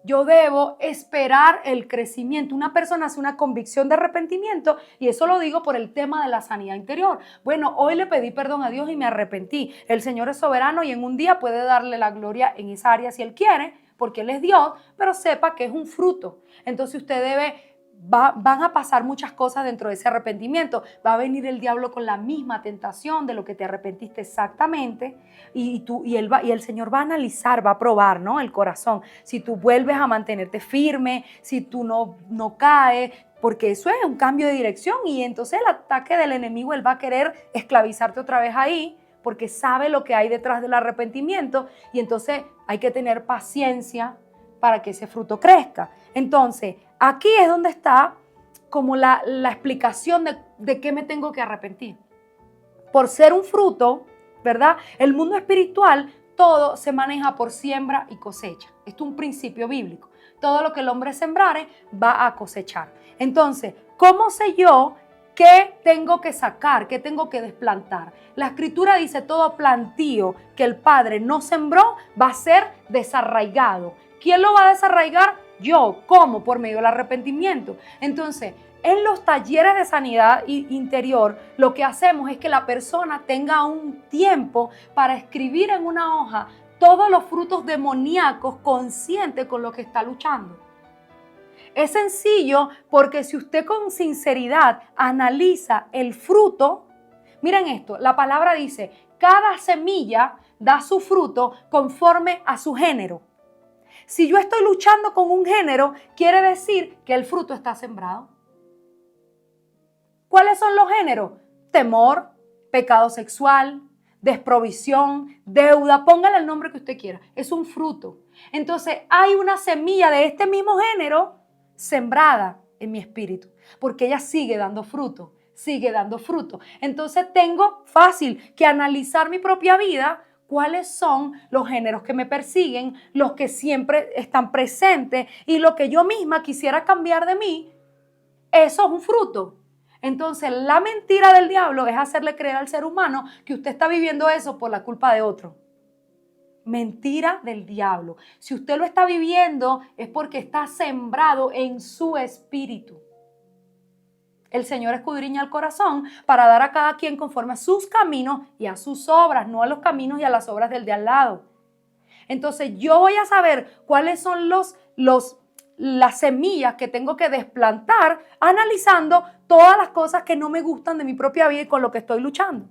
Yo debo esperar el crecimiento. Una persona hace una convicción de arrepentimiento y eso lo digo por el tema de la sanidad interior. Bueno, hoy le pedí perdón a Dios y me arrepentí. El Señor es soberano y en un día puede darle la gloria en esa área si Él quiere, porque Él es Dios, pero sepa que es un fruto. Entonces usted debe... van a pasar muchas cosas dentro de ese arrepentimiento. Va a venir el diablo con la misma tentación de lo que te arrepentiste exactamente y el Señor va a analizar, va a probar, ¿no?, el corazón. Si tú vuelves a mantenerte firme, si tú no caes, porque eso es un cambio de dirección y entonces el ataque del enemigo, él va a querer esclavizarte otra vez ahí porque sabe lo que hay detrás del arrepentimiento y entonces hay que tener paciencia para que ese fruto crezca. Entonces, aquí es donde está como la explicación de qué me tengo que arrepentir. Por ser un fruto, ¿verdad? El mundo espiritual, todo se maneja por siembra y cosecha. Esto es un principio bíblico. Todo lo que el hombre sembrare va a cosechar. Entonces, ¿cómo sé yo qué tengo que sacar, qué tengo que desplantar? La escritura dice: todo plantío que el Padre no sembró va a ser desarraigado. ¿Quién lo va a desarraigar? Yo. ¿Cómo? Por medio del arrepentimiento. Entonces, en los talleres de sanidad interior, lo que hacemos es que la persona tenga un tiempo para escribir en una hoja todos los frutos demoníacos consciente con lo que está luchando. Es sencillo porque si usted con sinceridad analiza el fruto, miren esto, la palabra dice: cada semilla da su fruto conforme a su género. Si yo estoy luchando con un género, quiere decir que el fruto está sembrado. ¿Cuáles son los géneros? Temor, pecado sexual, desprovisión, deuda, póngale el nombre que usted quiera. Es un fruto. Entonces hay una semilla de este mismo género sembrada en mi espíritu, porque ella sigue dando fruto, sigue dando fruto. Entonces tengo fácil que analizar mi propia vida. ¿Cuáles son los géneros que me persiguen, los que siempre están presentes y lo que yo misma quisiera cambiar de mí? Eso es un fruto. Entonces, la mentira del diablo es hacerle creer al ser humano que usted está viviendo eso por la culpa de otro. Mentira del diablo. Si usted lo está viviendo es porque está sembrado en su espíritu. El Señor escudriña el corazón para dar a cada quien conforme a sus caminos y a sus obras, no a los caminos y a las obras del de al lado. Entonces yo voy a saber cuáles son las semillas que tengo que desplantar analizando todas las cosas que no me gustan de mi propia vida y con lo que estoy luchando.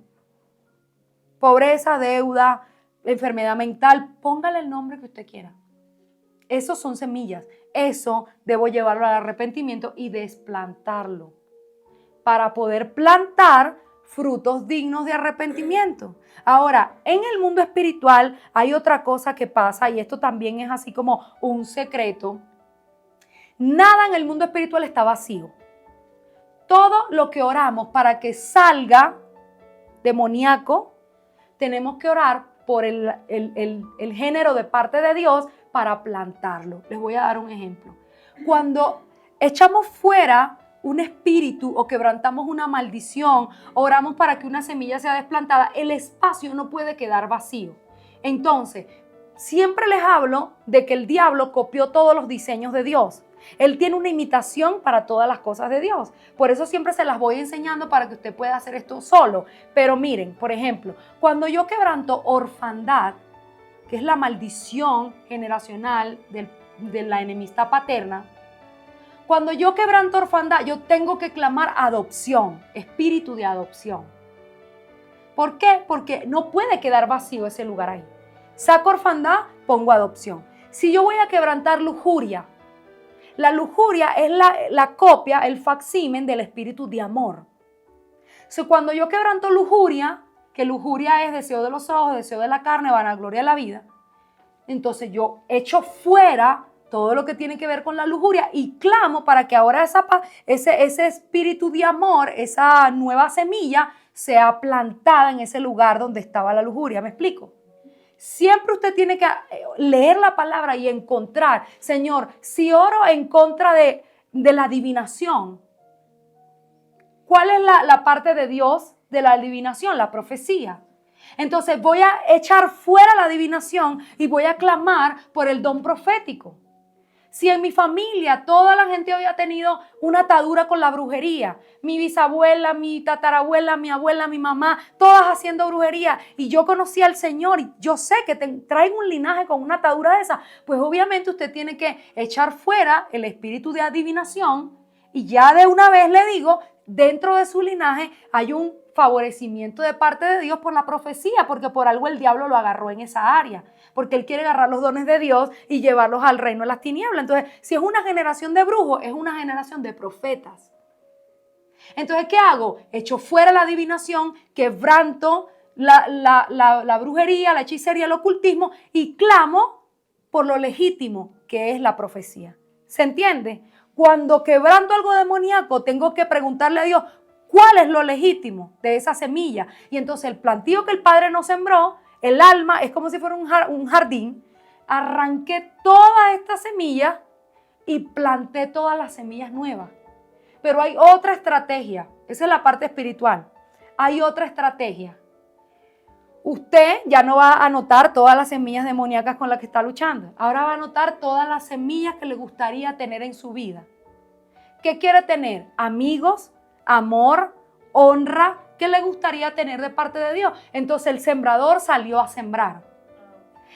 Pobreza, deuda, enfermedad mental, póngale el nombre que usted quiera. Esos son semillas. Eso debo llevarlo al arrepentimiento y desplantarlo para poder plantar frutos dignos de arrepentimiento. Ahora, en el mundo espiritual hay otra cosa que pasa y esto también es así como un secreto. Nada en el mundo espiritual está vacío. Todo lo que oramos para que salga demoníaco, tenemos que orar por el género de parte de Dios para plantarlo. Les voy a dar un ejemplo. Cuando echamos fuera un espíritu o quebrantamos una maldición, oramos para que una semilla sea desplantada, el espacio no puede quedar vacío. Entonces, siempre les hablo de que el diablo copió todos los diseños de Dios. Él tiene una imitación para todas las cosas de Dios. Por eso siempre se las voy enseñando para que usted pueda hacer esto solo. Pero miren, por ejemplo, cuando yo quebranto orfandad, que es la maldición generacional de la enemistad paterna, cuando yo quebranto orfandad, yo tengo que clamar adopción, espíritu de adopción. ¿Por qué? Porque no puede quedar vacío ese lugar ahí. Saco orfandad, pongo adopción. Si yo voy a quebrantar lujuria, la lujuria es la copia, el facsímen del espíritu de amor. Cuando yo quebranto lujuria, que lujuria es deseo de los ojos, deseo de la carne, vanagloria de la vida, entonces yo echo fuera todo lo que tiene que ver con la lujuria y clamo para que ahora ese espíritu de amor, esa nueva semilla, sea plantada en ese lugar donde estaba la lujuria. ¿Me explico? Siempre usted tiene que leer la palabra y encontrar, Señor, si oro en contra de la adivinación, ¿cuál es la parte de Dios de la adivinación? La profecía. Entonces voy a echar fuera la adivinación y voy a clamar por el don profético. Si en mi familia toda la gente había tenido una atadura con la brujería, mi bisabuela, mi tatarabuela, mi abuela, mi mamá, todas haciendo brujería, y yo conocí al Señor y yo sé que traigo un linaje con una atadura de esa, pues obviamente usted tiene que echar fuera el espíritu de adivinación y ya de una vez le digo, dentro de su linaje hay un favorecimiento de parte de Dios por la profecía, porque por algo el diablo lo agarró en esa área, porque él quiere agarrar los dones de Dios y llevarlos al reino de las tinieblas. Entonces, si es una generación de brujos, es una generación de profetas. Entonces, ¿qué hago? Echo fuera la adivinación, quebranto la brujería, la hechicería, el ocultismo y clamo por lo legítimo que es la profecía. ¿Se entiende? Cuando quebranto algo demoníaco, tengo que preguntarle a Dios, ¿cuál es lo legítimo de esa semilla? Y entonces el plantío que el Padre nos sembró, el alma, es como si fuera un jardín. Arranqué todas estas semillas y planté todas las semillas nuevas. Pero hay otra estrategia. Esa es la parte espiritual. Hay otra estrategia. Usted ya no va a anotar todas las semillas demoníacas con las que está luchando. Ahora va a anotar todas las semillas que le gustaría tener en su vida. ¿Qué quiere tener? Amigos, amor, honra. ¿Qué le gustaría tener de parte de Dios? Entonces el sembrador salió a sembrar.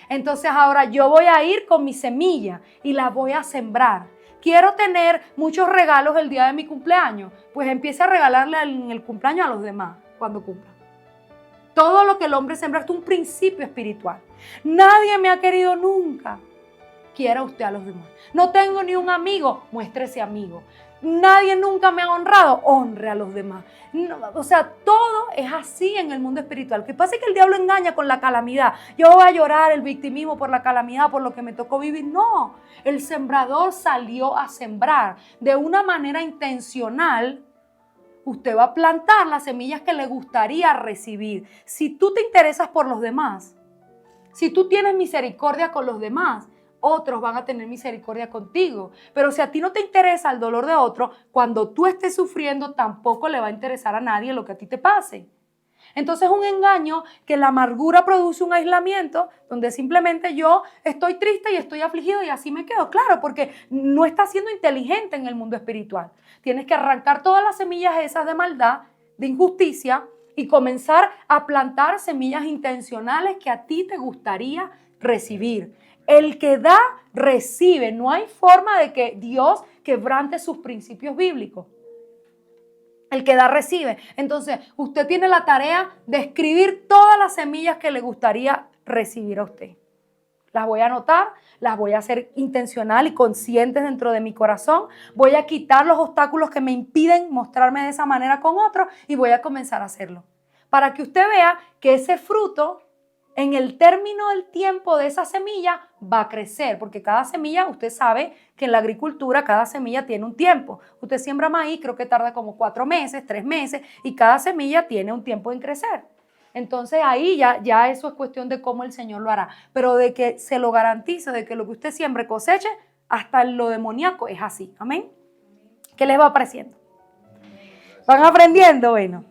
Entonces ahora yo voy a ir con mi semilla y la voy a sembrar. Quiero tener muchos regalos el día de mi cumpleaños. Pues empiece a regalarle en el cumpleaños a los demás cuando cumpla. Todo lo que el hombre sembra es un principio espiritual. Nadie me ha querido nunca. Quiera usted a los demás. No tengo ni un amigo, muéstrese amigo. Nadie nunca me ha honrado, honre a los demás. No, o sea, todo es así en el mundo espiritual. Lo que pasa es que el diablo engaña con la calamidad. Yo voy a llorar el victimismo por la calamidad, por lo que me tocó vivir. No, el sembrador salió a sembrar de una manera intencional. Usted va a plantar las semillas que le gustaría recibir. Si tú te interesas por los demás, si tú tienes misericordia con los demás, otros van a tener misericordia contigo. Pero si a ti no te interesa el dolor de otro, cuando tú estés sufriendo, tampoco le va a interesar a nadie lo que a ti te pase. Entonces es un engaño que la amargura produce un aislamiento donde simplemente yo estoy triste y estoy afligido y así me quedo. Claro, porque no estás siendo inteligente en el mundo espiritual. Tienes que arrancar todas las semillas esas de maldad, de injusticia y comenzar a plantar semillas intencionales que a ti te gustaría recibir. El que da, recibe. No hay forma de que Dios quebrante sus principios bíblicos. El que da, recibe. Entonces, usted tiene la tarea de escribir todas las semillas que le gustaría recibir a usted. Las voy a anotar, las voy a hacer intencional y conscientes dentro de mi corazón. Voy a quitar los obstáculos que me impiden mostrarme de esa manera con otros y voy a comenzar a hacerlo. Para que usted vea que ese fruto, en el término del tiempo de esa semilla, va a crecer. Porque cada semilla, usted sabe que en la agricultura cada semilla tiene un tiempo. Usted siembra maíz, creo que tarda como 4 meses, 3 meses, y cada semilla tiene un tiempo en crecer. Entonces ahí ya eso es cuestión de cómo el Señor lo hará. Pero de que se lo garantiza, de que lo que usted siembre coseche, hasta en lo demoníaco es así. Amén. ¿Qué les va pareciendo? ¿Van aprendiendo? Bueno.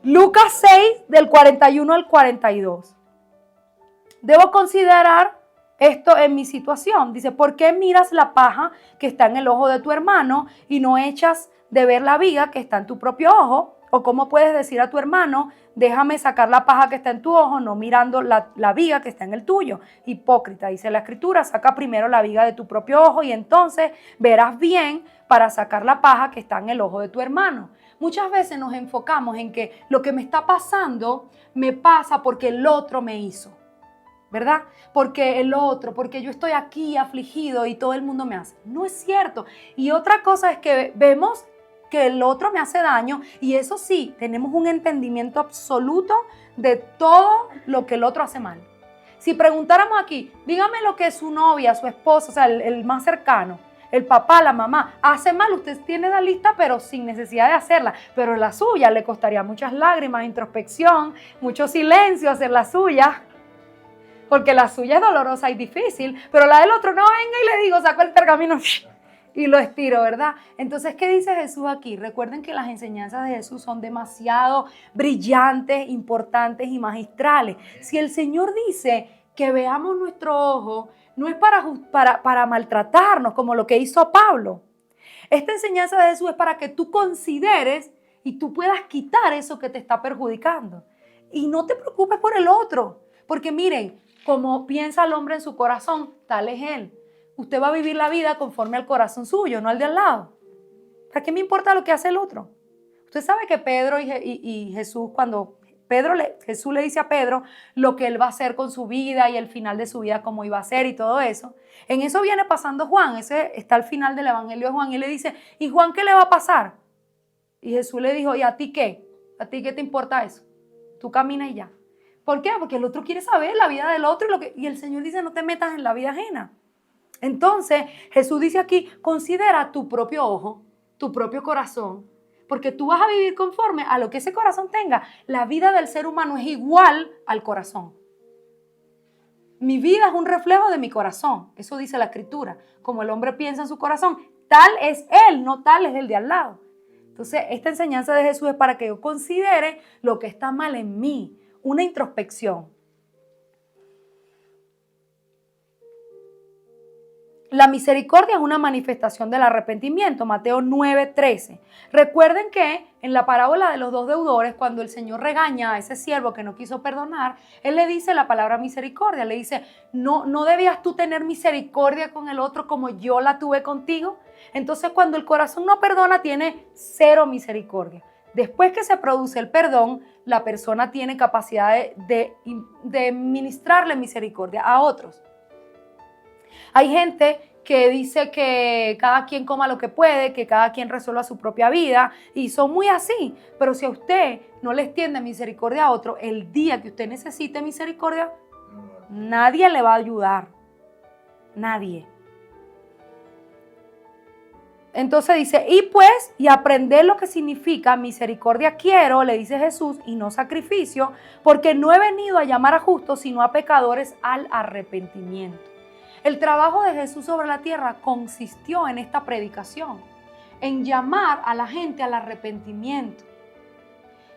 Lucas 6, del 41 al 42. Debo considerar esto en mi situación. Dice, ¿por qué miras la paja que está en el ojo de tu hermano y no echas de ver la viga que está en tu propio ojo? ¿O cómo puedes decir a tu hermano, déjame sacar la paja que está en tu ojo, no mirando la viga que está en el tuyo? Hipócrita, dice la Escritura, saca primero la viga de tu propio ojo y entonces verás bien para sacar la paja que está en el ojo de tu hermano. Muchas veces nos enfocamos en que lo que me está pasando me pasa porque el otro me hizo. ¿Verdad? Porque el otro, porque yo estoy aquí afligido y todo el mundo me hace. No es cierto. Y otra cosa es que vemos que el otro me hace daño y eso sí, tenemos un entendimiento absoluto de todo lo que el otro hace mal. Si preguntáramos aquí, dígame lo que su novia, su esposo, o sea, el más cercano, el papá, la mamá, hace mal, usted tiene la lista, pero sin necesidad de hacerla. Pero la suya le costaría muchas lágrimas, introspección, mucho silencio hacer la suya. Porque la suya es dolorosa y difícil, pero la del otro no, venga y le digo, saco el pergamino y lo estiro, ¿verdad? Entonces, ¿qué dice Jesús aquí? Recuerden que las enseñanzas de Jesús son demasiado brillantes, importantes y magistrales. Si el Señor dice que veamos nuestro ojo, no es para maltratarnos como lo que hizo Pablo. Esta enseñanza de Jesús es para que tú consideres y tú puedas quitar eso que te está perjudicando. Y no te preocupes por el otro, porque miren, como piensa el hombre en su corazón, tal es él. Usted va a vivir la vida conforme al corazón suyo, no al de al lado. ¿Para qué me importa lo que hace el otro? Usted sabe que Pedro y Jesús, cuando Jesús le dice a Pedro lo que él va a hacer con su vida y el final de su vida, cómo iba a ser y todo eso. En eso viene pasando Juan, ese está al final del Evangelio de Juan y le dice, ¿y Juan qué le va a pasar? Y Jesús le dijo, ¿y a ti qué? ¿A ti qué te importa eso? Tú camina y ya. ¿Por qué? Porque el otro quiere saber la vida del otro y el Señor dice, no te metas en la vida ajena. Entonces, Jesús dice aquí, considera tu propio ojo, tu propio corazón, porque tú vas a vivir conforme a lo que ese corazón tenga. La vida del ser humano es igual al corazón. Mi vida es un reflejo de mi corazón. Eso dice la Escritura. Como el hombre piensa en su corazón, tal es él, no tal es el de al lado. Entonces, esta enseñanza de Jesús es para que yo considere lo que está mal en mí. Una introspección. La misericordia es una manifestación del arrepentimiento, Mateo 9:13. Recuerden que en la parábola de los dos deudores, cuando el Señor regaña a ese siervo que no quiso perdonar, Él le dice la palabra misericordia, le dice, no debías tú tener misericordia con el otro como yo la tuve contigo. Entonces cuando el corazón no perdona, tiene cero misericordia. Después que se produce el perdón, la persona tiene capacidad de ministrarle misericordia a otros. Hay gente que dice que cada quien coma lo que puede, que cada quien resuelva su propia vida y son muy así. Pero si a usted no le extiende misericordia a otro, el día que usted necesite misericordia, nadie le va a ayudar. Nadie. Entonces dice, y aprender lo que significa misericordia quiero, le dice Jesús, y no sacrificio, porque no he venido a llamar a justos, sino a pecadores al arrepentimiento. El trabajo de Jesús sobre la tierra consistió en esta predicación, en llamar a la gente al arrepentimiento.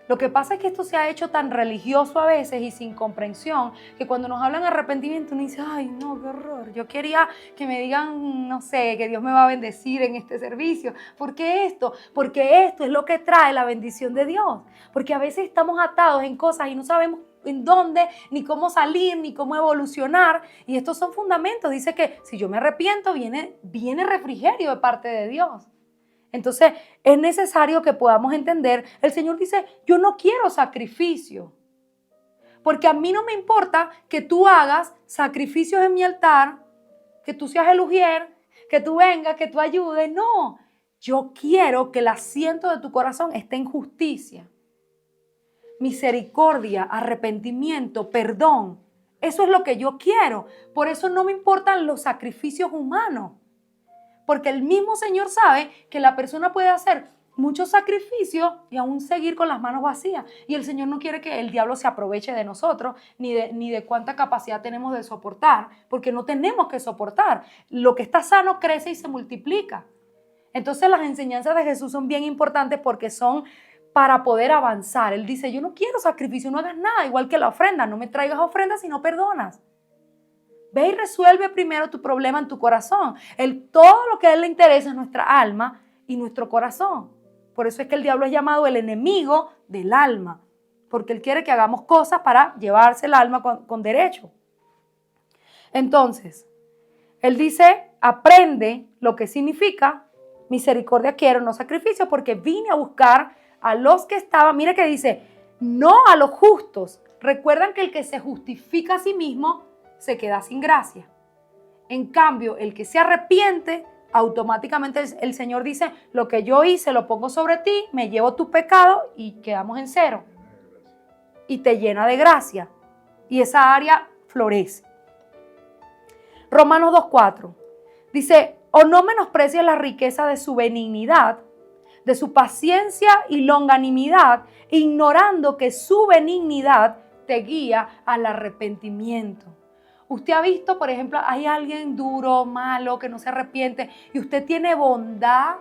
Lo que pasa es que esto se ha hecho tan religioso a veces y sin comprensión, que cuando nos hablan de arrepentimiento uno dice, ay no, qué horror, yo quería que me digan, no sé, que Dios me va a bendecir en este servicio. ¿Por qué esto? Porque esto es lo que trae la bendición de Dios. Porque a veces estamos atados en cosas y no sabemos en dónde, ni cómo salir, ni cómo evolucionar. Y estos son fundamentos. Dice que si yo me arrepiento, viene refrigerio de parte de Dios. Entonces, es necesario que podamos entender, el Señor dice, yo no quiero sacrificio. Porque a mí no me importa que tú hagas sacrificios en mi altar, que tú seas el ujier, que tú vengas, que tú ayudes. No, yo quiero que el asiento de tu corazón esté en justicia. Misericordia, arrepentimiento, perdón. Eso es lo que yo quiero. Por eso no me importan los sacrificios humanos. Porque el mismo Señor sabe que la persona puede hacer muchos sacrificios y aún seguir con las manos vacías. Y el Señor no quiere que el diablo se aproveche de nosotros, ni de cuánta capacidad tenemos de soportar, porque no tenemos que soportar. Lo que está sano crece y se multiplica. Entonces las enseñanzas de Jesús son bien importantes porque son para poder avanzar. Él dice, yo no quiero sacrificio, no hagas nada, igual que la ofrenda, no me traigas ofrendas si no perdonas. Ve y resuelve primero tu problema en tu corazón. Todo lo que a él le interesa es nuestra alma y nuestro corazón. Por eso es que el diablo es llamado el enemigo del alma, porque él quiere que hagamos cosas para llevarse el alma con derecho. Entonces, él dice, aprende lo que significa misericordia quiero, no sacrificio, porque vine a buscar a los que estaban, mire que dice, no a los justos. Recuerdan que el que se justifica a sí mismo se queda sin gracia. En cambio, el que se arrepiente, automáticamente el Señor dice, lo que yo hice lo pongo sobre ti, me llevo tu pecado y quedamos en cero. Y te llena de gracia. Y esa área florece. Romanos 2:4 dice, o no menosprecies la riqueza de su benignidad, de su paciencia y longanimidad, ignorando que su benignidad te guía al arrepentimiento. Usted ha visto, por ejemplo, hay alguien duro, malo, que no se arrepiente y usted tiene bondad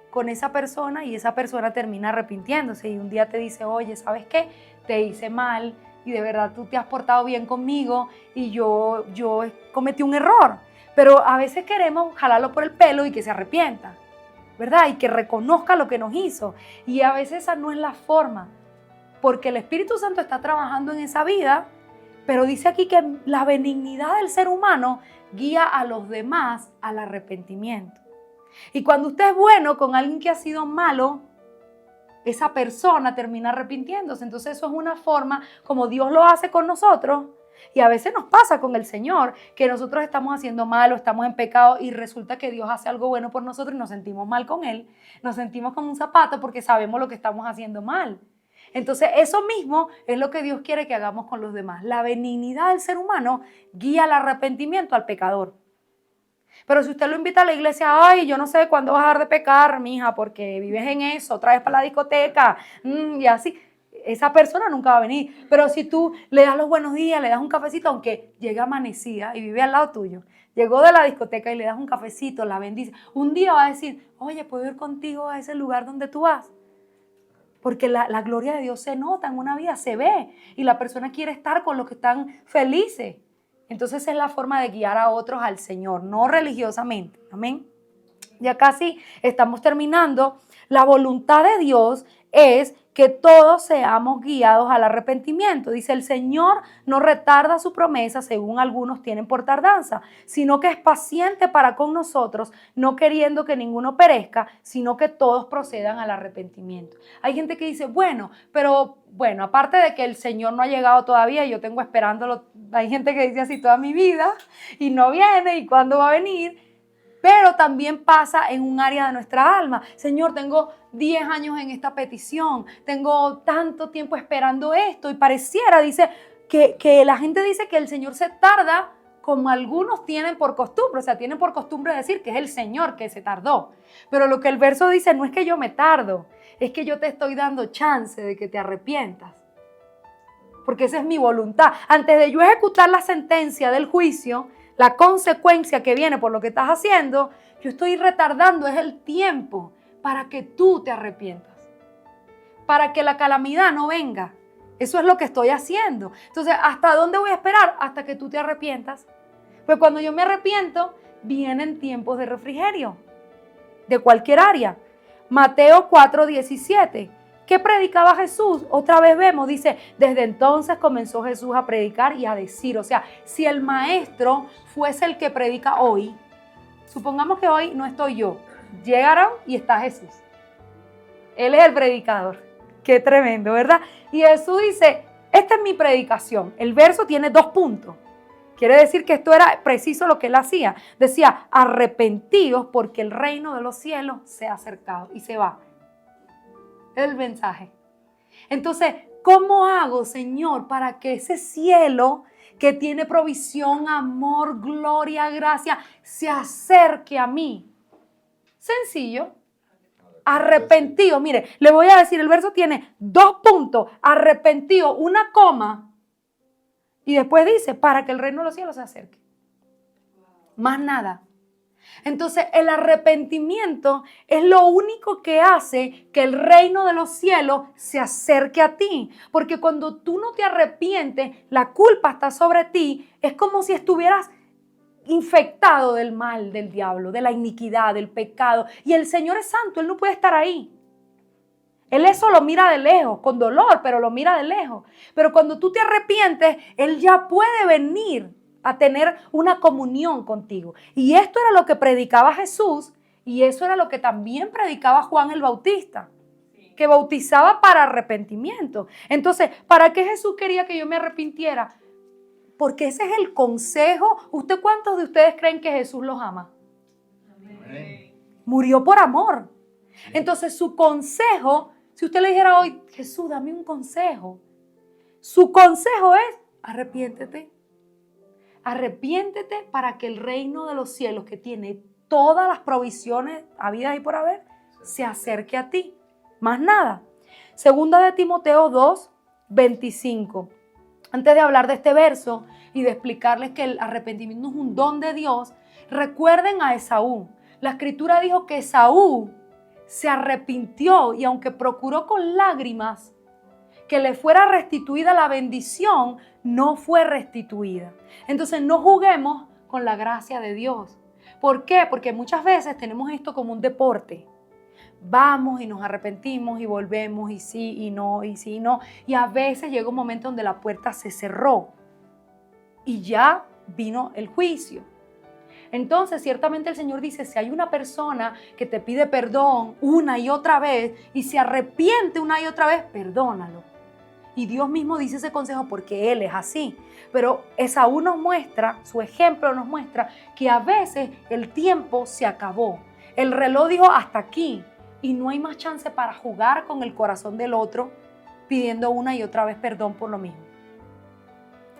con esa persona y esa persona termina arrepintiéndose y un día te dice, oye, ¿sabes qué? Te hice mal y de verdad tú te has portado bien conmigo y yo cometí un error. Pero a veces queremos jalarlo por el pelo y que se arrepienta, ¿verdad? Y que reconozca lo que nos hizo. Y a veces esa no es la forma, porque el Espíritu Santo está trabajando en esa vida, pero dice aquí que la benignidad del ser humano guía a los demás al arrepentimiento. Y cuando usted es bueno con alguien que ha sido malo, esa persona termina arrepintiéndose. Entonces eso es una forma como Dios lo hace con nosotros. Y a veces nos pasa con el Señor, que nosotros estamos haciendo mal o estamos en pecado y resulta que Dios hace algo bueno por nosotros y nos sentimos mal con Él. Nos sentimos como un zapato porque sabemos lo que estamos haciendo mal. Entonces eso mismo es lo que Dios quiere que hagamos con los demás. La benignidad del ser humano guía al arrepentimiento al pecador. Pero si usted lo invita a la iglesia, ay, yo no sé cuándo vas a dejar de pecar, mija, porque vives en eso, otra vez para la discoteca, y así, esa persona nunca va a venir. Pero si tú le das los buenos días, le das un cafecito, aunque llegue amanecida y vive al lado tuyo, llegó de la discoteca y le das un cafecito, la bendice, un día va a decir, oye, ¿puedo ir contigo a ese lugar donde tú vas? Porque la gloria de Dios se nota en una vida, se ve, y la persona quiere estar con los que están felices. Entonces es la forma de guiar a otros al Señor, no religiosamente. Amén. Ya casi estamos terminando. La voluntad de Dios es que todos seamos guiados al arrepentimiento. Dice, el Señor no retarda su promesa, según algunos tienen por tardanza, sino que es paciente para con nosotros, no queriendo que ninguno perezca, sino que todos procedan al arrepentimiento. Hay gente que dice, bueno, aparte de que el Señor no ha llegado todavía, yo tengo esperándolo. Hay gente que dice así toda mi vida y no viene, ¿y cuándo va a venir? Pero también pasa en un área de nuestra alma. Señor, tengo 10 años en esta petición, tengo tanto tiempo esperando esto y pareciera, dice, que la gente dice que el Señor se tarda como algunos tienen por costumbre, o sea, tienen por costumbre decir que es el Señor que se tardó. Pero lo que el verso dice no es que yo me tardo, es que yo te estoy dando chance de que te arrepientas. Porque esa es mi voluntad. Antes de yo ejecutar la sentencia del juicio, la consecuencia que viene por lo que estás haciendo, yo estoy retardando es el tiempo para que tú te arrepientas, para que la calamidad no venga. Eso es lo que estoy haciendo. Entonces, ¿hasta dónde voy a esperar? Hasta que tú te arrepientas. Pues cuando yo me arrepiento, vienen tiempos de refrigerio, de cualquier área. Mateo 4:17. ¿Qué predicaba Jesús? Otra vez vemos, dice, desde entonces comenzó Jesús a predicar y a decir, o sea, si el maestro fuese el que predica hoy, supongamos que hoy no estoy yo, llegaron y está Jesús. Él es el predicador. Qué tremendo, ¿verdad? Y Jesús dice, esta es mi predicación. El verso tiene 2 puntos. Quiere decir que esto era preciso lo que él hacía. Decía, arrepentíos porque el reino de los cielos se ha acercado. Y se va. El mensaje. Entonces, ¿cómo hago, Señor, para que ese cielo que tiene provisión, amor, gloria, gracia, se acerque a mí? Sencillo. Arrepentido. Mire, le voy a decir, el verso tiene 2 puntos. Arrepentido, una coma. Y después dice, para que el reino de los cielos se acerque. Más nada. Entonces el arrepentimiento es lo único que hace que el reino de los cielos se acerque a ti. Porque cuando tú no te arrepientes, la culpa está sobre ti. Es como si estuvieras infectado del mal, del diablo, de la iniquidad, del pecado. Y el Señor es santo, Él no puede estar ahí. Él eso lo mira de lejos, con dolor, pero lo mira de lejos. Pero cuando tú te arrepientes, Él ya puede venir a tener una comunión contigo. Y esto era lo que predicaba Jesús y eso era lo que también predicaba Juan el Bautista, que bautizaba para arrepentimiento. Entonces, ¿para qué Jesús quería que yo me arrepintiera? Porque ese es el consejo. ¿Usted cuántos de ustedes creen que Jesús los ama? Amén. Murió por amor. Entonces, su consejo, si usted le dijera hoy, Jesús, dame un consejo, su consejo es, arrepiéntete. Arrepiéntete para que el reino de los cielos, que tiene todas las provisiones habidas y por haber, se acerque a ti. Más nada. Segunda de Timoteo 2:25. Antes de hablar de este verso y de explicarles que el arrepentimiento es un don de Dios, recuerden a Esaú. La escritura dijo que Esaú se arrepintió y aunque procuró con lágrimas que le fuera restituida la bendición, no fue restituida. Entonces no juguemos con la gracia de Dios. ¿Por qué? Porque muchas veces tenemos esto como un deporte. Vamos y nos arrepentimos y volvemos y sí y no y sí y no. Y a veces llega un momento donde la puerta se cerró y ya vino el juicio. Entonces, ciertamente el Señor dice, si hay una persona que te pide perdón una y otra vez y se arrepiente una y otra vez, perdónalo. Y Dios mismo dice ese consejo porque Él es así. Pero Esaú nos muestra, su ejemplo nos muestra que a veces el tiempo se acabó. El reloj dijo hasta aquí y no hay más chance para jugar con el corazón del otro pidiendo una y otra vez perdón por lo mismo.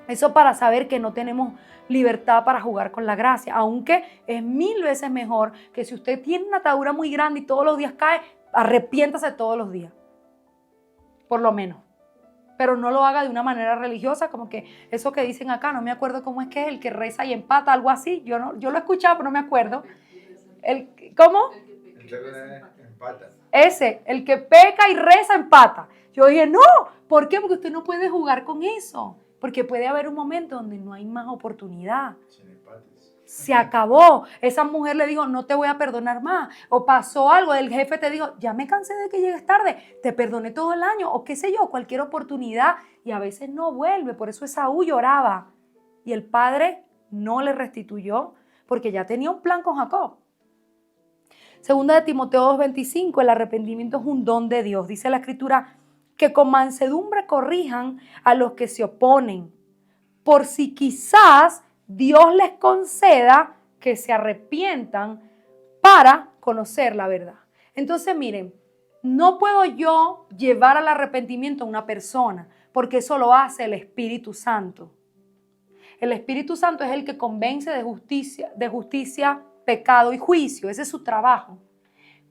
Eso para saber que no tenemos libertad para jugar con la gracia, aunque es 1000 veces mejor que si usted tiene una atadura muy grande y todos los días cae, arrepiéntase todos los días, por lo menos. Pero no lo haga de una manera religiosa, como que eso que dicen acá, no me acuerdo cómo es que es, el que reza y empata, algo así. Yo lo he escuchado, pero no me acuerdo. ¿Cómo? El que empata. Ese, el que peca y reza empata. Yo dije, no, ¿por qué? Porque usted no puede jugar con eso. Porque puede haber un momento donde no hay más oportunidad. Se acabó. Esa mujer le dijo, no te voy a perdonar más. O pasó algo, el jefe te dijo, ya me cansé de que llegues tarde, te perdoné todo el año, o qué sé yo, cualquier oportunidad. Y a veces no vuelve. Por eso Esaú lloraba. Y el padre no le restituyó, porque ya tenía un plan con Jacob. Segunda de Timoteo 2:25, el arrepentimiento es un don de Dios. Dice la Escritura, que con mansedumbre corrijan a los que se oponen, por si quizás Dios les conceda que se arrepientan para conocer la verdad. Entonces, miren, no puedo yo llevar al arrepentimiento a una persona, porque eso lo hace el Espíritu Santo. El Espíritu Santo es el que convence de justicia, pecado y juicio. Ese es su trabajo.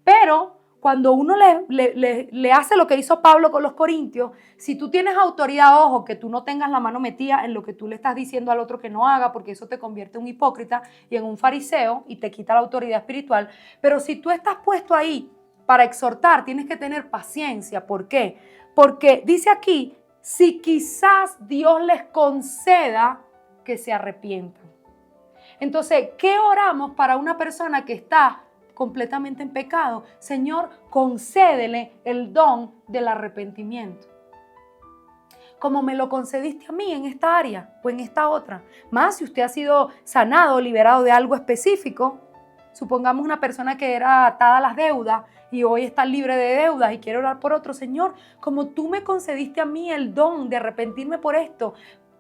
Pero cuando uno le hace lo que hizo Pablo con los corintios, si tú tienes autoridad, ojo, que tú no tengas la mano metida en lo que tú le estás diciendo al otro que no haga, porque eso te convierte en un hipócrita y en un fariseo y te quita la autoridad espiritual. Pero si tú estás puesto ahí para exhortar, tienes que tener paciencia. ¿Por qué? Porque dice aquí, si quizás Dios les conceda que se arrepientan. Entonces, ¿qué oramos para una persona que está completamente en pecado? Señor, concédele el don del arrepentimiento, como me lo concediste a mí en esta área o en esta otra. Más si usted ha sido sanado, liberado de algo específico. Supongamos una persona que era atada a las deudas y hoy está libre de deudas y quiere orar por otro. Señor, como tú me concediste a mí el don de arrepentirme por esto,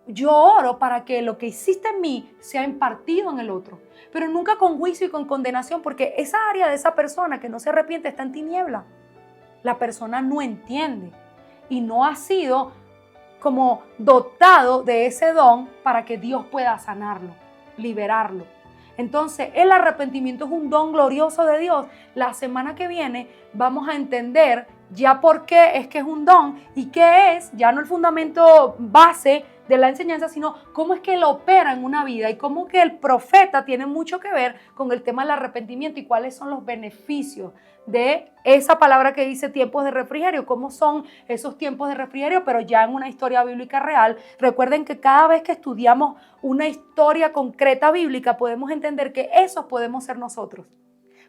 yo oro para que lo que hiciste en mí sea impartido en el otro, pero nunca con juicio y con condenación, porque esa área de esa persona que no se arrepiente está en tiniebla. La persona no entiende y no ha sido como dotado de ese don para que Dios pueda sanarlo, liberarlo. Entonces, el arrepentimiento es un don glorioso de Dios. La semana que viene vamos a entender ya por qué es que es un don y qué es, ya no el fundamento base de la enseñanza, sino cómo es que él opera en una vida y cómo que el profeta tiene mucho que ver con el tema del arrepentimiento y cuáles son los beneficios de esa palabra que dice tiempos de refrigerio, cómo son esos tiempos de refrigerio, pero ya en una historia bíblica real. Recuerden que cada vez que estudiamos una historia concreta bíblica podemos entender que esos podemos ser nosotros,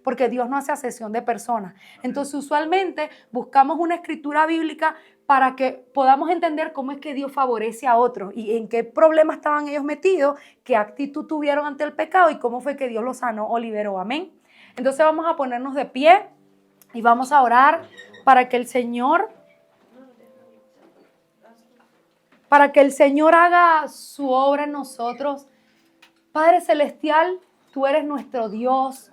porque Dios no hace acepción de personas. Entonces, usualmente buscamos una escritura bíblica para que podamos entender cómo es que Dios favorece a otros y en qué problemas estaban ellos metidos, qué actitud tuvieron ante el pecado y cómo fue que Dios los sanó o liberó. Amén. Entonces vamos a ponernos de pie y vamos a orar para que el Señor haga su obra en nosotros. Padre Celestial, tú eres nuestro Dios.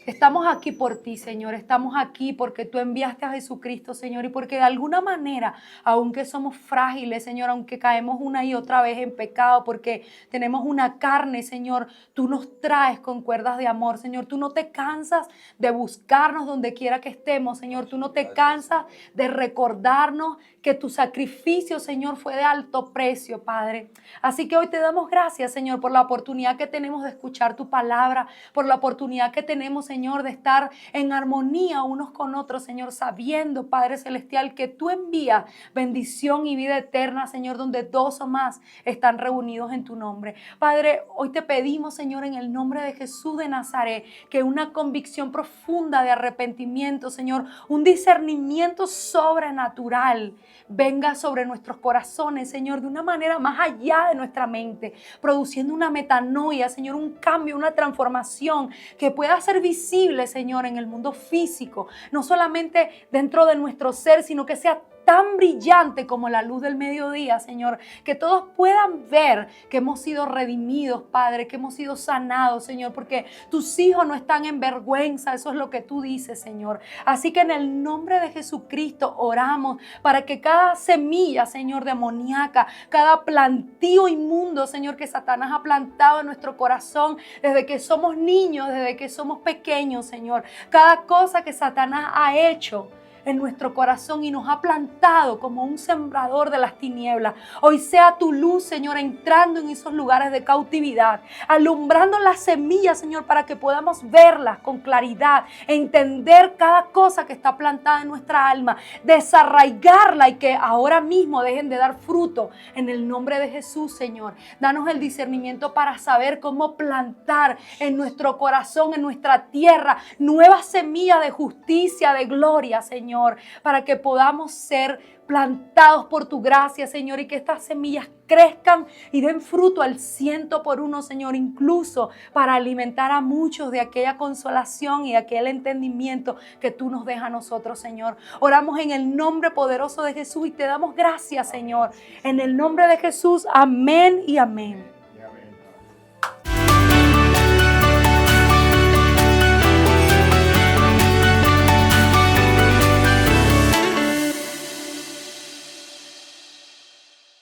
Estamos aquí por ti, Señor. Estamos aquí porque tú enviaste a Jesucristo, Señor, y porque de alguna manera, aunque somos frágiles, Señor, aunque caemos una y otra vez en pecado, porque tenemos una carne, Señor, tú nos traes con cuerdas de amor, Señor. Tú no te cansas de buscarnos donde quiera que estemos, Señor. Tú no te cansas de recordarnos que tu sacrificio, Señor, fue de alto precio, Padre. Así que hoy te damos gracias, Señor, por la oportunidad que tenemos de escuchar tu palabra, por la oportunidad que tenemos, Señor, Señor, de estar en armonía unos con otros, Señor, sabiendo, Padre Celestial, que tú envías bendición y vida eterna, Señor, donde dos o más están reunidos en tu nombre. Padre, hoy te pedimos, Señor, en el nombre de Jesús de Nazaret, que una convicción profunda de arrepentimiento, Señor, un discernimiento sobrenatural venga sobre nuestros corazones, Señor, de una manera más allá de nuestra mente, produciendo una metanoia, Señor, un cambio, una transformación que pueda ser visible, Señor, en el mundo físico, no solamente dentro de nuestro ser, sino que sea tan brillante como la luz del mediodía, Señor, que todos puedan ver que hemos sido redimidos, Padre, que hemos sido sanados, Señor, porque tus hijos no están en vergüenza, eso es lo que tú dices, Señor. Así que en el nombre de Jesucristo oramos para que cada semilla, Señor, demoníaca, cada plantío inmundo, Señor, que Satanás ha plantado en nuestro corazón desde que somos niños, desde que somos pequeños, Señor, cada cosa que Satanás ha hecho en nuestro corazón y nos ha plantado como un sembrador de las tinieblas. Hoy sea tu luz, Señor, entrando en esos lugares de cautividad, alumbrando las semillas, Señor, para que podamos verlas con claridad, entender cada cosa que está plantada en nuestra alma, desarraigarla y que ahora mismo dejen de dar fruto en el nombre de Jesús, Señor. Danos el discernimiento para saber cómo plantar en nuestro corazón, en nuestra tierra, nuevas semillas de justicia, de gloria, Señor, para que podamos ser plantados por tu gracia, Señor, y que estas semillas crezcan y den fruto al 100%, Señor, incluso para alimentar a muchos de aquella consolación y aquel entendimiento que tú nos dejas a nosotros, Señor. Oramos en el nombre poderoso de Jesús y te damos gracias, Señor. En el nombre de Jesús, amén y amén.